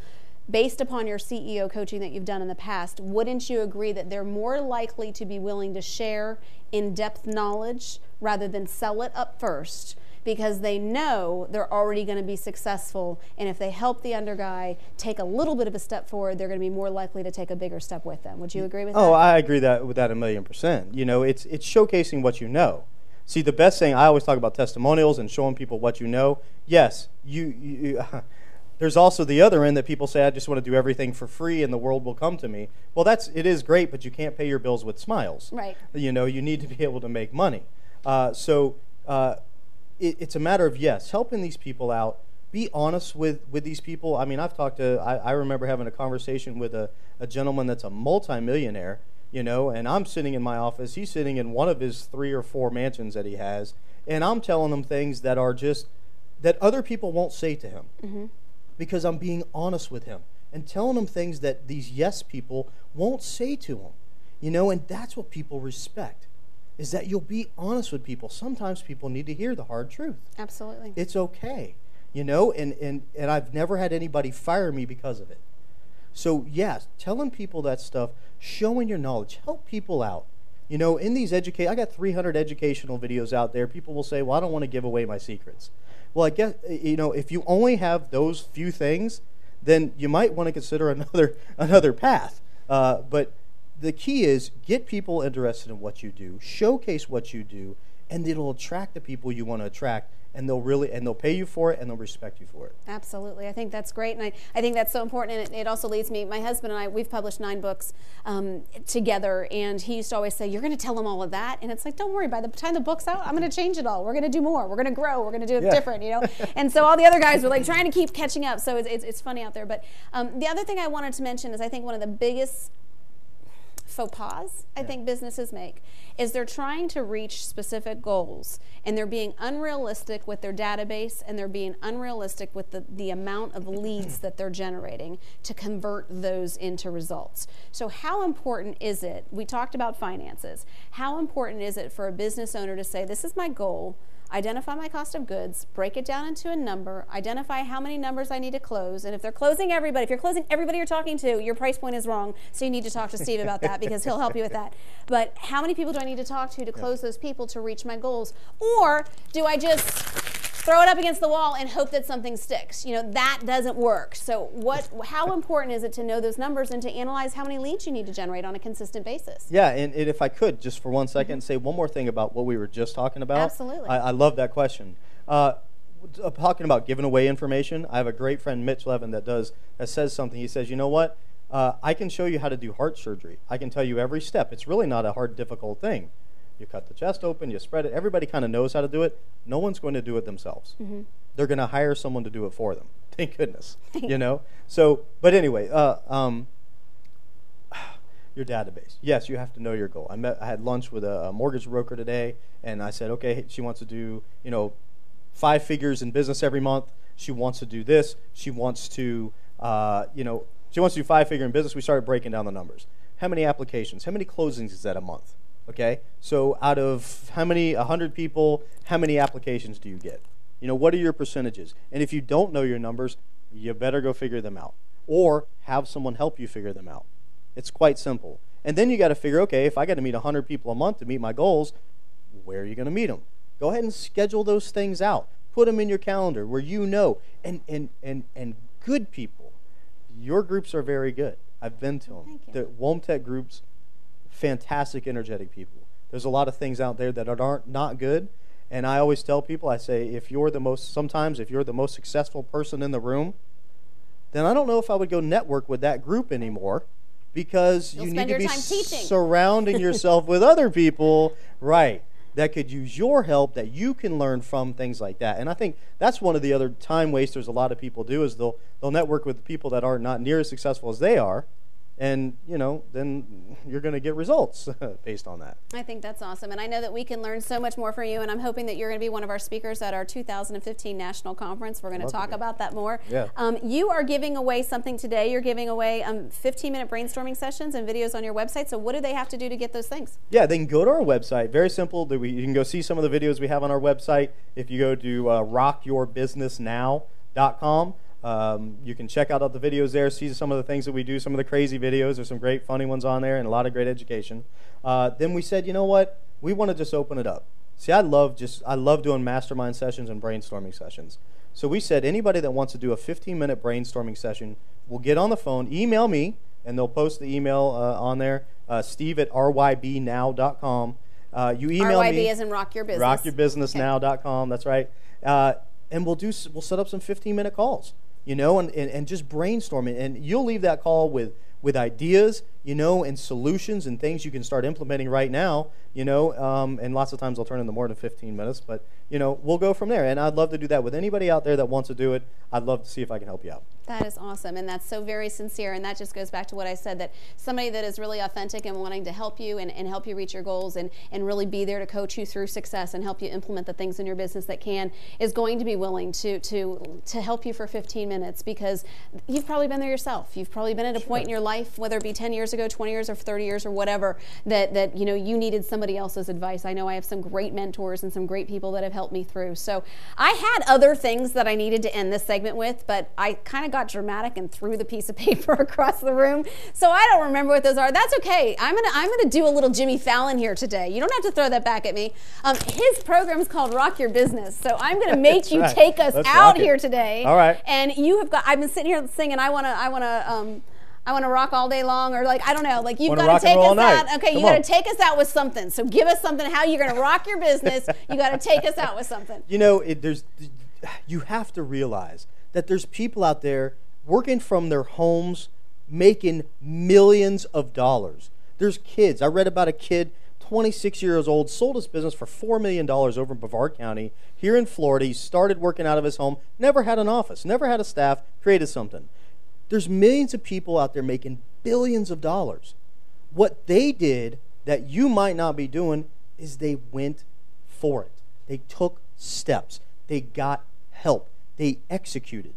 based upon your CEO coaching that you've done in the past, wouldn't you agree that they're more likely to be willing to share in-depth knowledge rather than sell it up first, because they know they're already going to be successful, and if they help the under guy take a little bit of a step forward, they're going to be more likely to take a bigger step with them? Would you agree with that? Oh, I agree with that 1,000,000%. It's showcasing what you know. See, the best thing, I always talk about testimonials and showing people what you know. Yes, there's also the other end that people say, I just want to do everything for free and the world will come to me. Well, it is great, but you can't pay your bills with smiles. Right. You need to be able to make money. It's a matter of, helping these people out. Be honest with these people. I mean, I remember having a conversation with a gentleman that's a multimillionaire, and I'm sitting in my office. He's sitting in one of his 3 or 4 mansions that he has, and I'm telling him things that are just, that other people won't say to him. Mm-hmm. Because I'm being honest with him and telling him things that these yes people won't say to him, and that's what people respect, is that you'll be honest with people. Sometimes people need to hear the hard truth. Absolutely. It's okay, and I've never had anybody fire me because of it. So yes, telling people that stuff, showing your knowledge, help people out. In these I got 300 educational videos out there. People will say, well, I don't want to give away my secrets. Well, I guess, if you only have those few things, then you might want to consider another path. But the key is, get people interested in what you do, showcase what you do, and it'll attract the people you want to attract, and they'll pay you for it, and they'll respect you for it. Absolutely. I think that's great, and I think that's so important, and it also leads me, my husband and I, we've published 9 books together, and he used to always say, you're going to tell them all of that, and it's like, don't worry, by the time the book's out, I'm going to change it all. We're going to do more. We're going to grow. We're going to do it different, you know? And so all the other guys were like trying to keep catching up, so it's funny out there. But the other thing I wanted to mention is I think one of the biggest faux pas I think businesses make is they're trying to reach specific goals, and they're being unrealistic with their database, and they're being unrealistic with the amount of leads that they're generating to convert those into results. So how important is it, we talked about finances, how important is it for a business owner to say, this is my goal, identify my cost of goods, break it down into a number, identify how many numbers I need to close, and if they're closing everybody, if you're closing everybody you're talking to, your price point is wrong, so you need to talk to Steve about that because he'll help you with that. But how many people do I need to talk to close those people to reach my goals? Or do I just throw it up against the wall and hope that something sticks? You know, that doesn't work. So how important is it to know those numbers and to analyze how many leads you need to generate on a consistent basis? Yeah, and if I could, just for 1 second, say one more thing about what we were just talking about. Absolutely. I love that question. Talking about giving away information, I have a great friend, Mitch Levin, that says something. He says, you know what? I can show you how to do heart surgery. I can tell you every step. It's really not a hard, difficult thing. You cut the chest open, you spread it. Everybody kind of knows how to do it. No one's going to do it themselves. They're going to hire someone to do it for them. Thank goodness. You know? So, but anyway, your database. Yes, you have to know your goal. I had lunch with a mortgage broker today, and I said, okay, she wants to do, 5 figures in business every month. She wants to do this. She wants to, she wants to do 5-figure in business. We started breaking down the numbers. How many applications? How many closings is that a month? Okay, so out of how many, 100 people, how many applications do you get? What are your percentages? And if you don't know your numbers, you better go figure them out. Or have someone help you figure them out. It's quite simple. And then you got to figure, okay, if I got to meet 100 people a month to meet my goals, where are you going to meet them? Go ahead and schedule those things out. Put them in your calendar where you know. And good people, your groups are very good. I've been to them. The WOAMTEC groups, fantastic, energetic people. There's a lot of things out there that are not good, and I always tell people, I say, if you're the most successful person in the room, then I don't know if I would go network with that group anymore, because you need to be surrounding yourself with other people, right, that could use your help, that you can learn from, things like that. And I think that's one of the other time wasters a lot of people do, is they'll network with people that are not near as successful as they are. And, then you're going to get results based on that. I think that's awesome. And I know that we can learn so much more from you, and I'm hoping that you're going to be one of our speakers at our 2015 National Conference. We're going to talk about that more. Yeah. You are giving away something today. You're giving away 15-minute brainstorming sessions and videos on your website. So what do they have to do to get those things? Yeah, they can go to our website. Very simple. You can go see some of the videos we have on our website. If you go to rockyourbusinessnow.com, you can check out all the videos there, see some of the things that we do, some of the crazy videos. There's some great funny ones on there and a lot of great education. Then we said, you know what? We want to just open it up. See, I love doing mastermind sessions and brainstorming sessions. So we said anybody that wants to do a 15-minute brainstorming session will get on the phone, email me, and they'll post the email on there, steve@rybnow.com. You email me. RYB as in Rock Your Business. rockyourbusinessnow.com, that's right. And we'll set up some 15-minute calls. And just brainstorming. And you'll leave that call with ideas, and solutions and things you can start implementing right now, and lots of times they'll turn into more than 15 minutes, but, we'll go from there. And I'd love to do that with anybody out there that wants to do it. I'd love to see if I can help you out. That is awesome, and that's so very sincere, and that just goes back to what I said, that somebody that is really authentic and wanting to help you and help you reach your goals and really be there to coach you through success and help you implement the things in your business that is going to be willing to help you for 15 minutes, because you've probably been there yourself. You've probably been at a point in your life, whether it be 10 years ago, 20 years, or 30 years, or whatever, that you needed somebody else's advice. I know I have some great mentors and some great people that have helped me through. So I had other things that I needed to end this segment with, but I kind of got dramatic and threw the piece of paper across the room. So I don't remember what those are. That's okay. I'm gonna do a little Jimmy Fallon here today. You don't have to throw that back at me. His program is called Rock Your Business. So I'm gonna make you take us out here today. All right. And I've been sitting here singing, I wanna I want to rock all day long, or like, I don't know, like you've Wanna got rock to and take roll us all out. night. Okay, you Come got on. to take us out with something. So give us something, how you're going to rock your business. You got to take us out with something. You know, you have to realize that there's people out there working from their homes making millions of dollars. There's kids. I read about a kid, 26 years old, sold his business for $4 million over in Brevard County here in Florida. He started working out of his home, never had an office, never had a staff, created something. There's millions of people out there making billions of dollars. What they did that you might not be doing is they went for it. They took steps. They got help. They executed.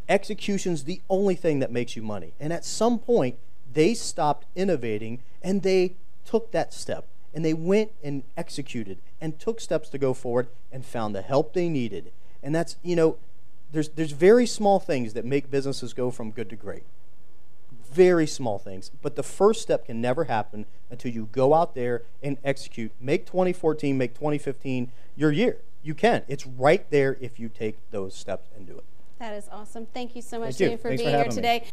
Execution's the only thing that makes you money. And at some point, they stopped innovating and they took that step. And they went and executed and took steps to go forward and found the help they needed. And that's, you know, there's very small things that make businesses go from good to great. Very small things. But the first step can never happen until you go out there and execute. Make 2014, make 2015 your year. You can. It's right there if you take those steps and do it. That is awesome. Thank you so much, Thank you. Jimmy, for Thanks being for here having me. today.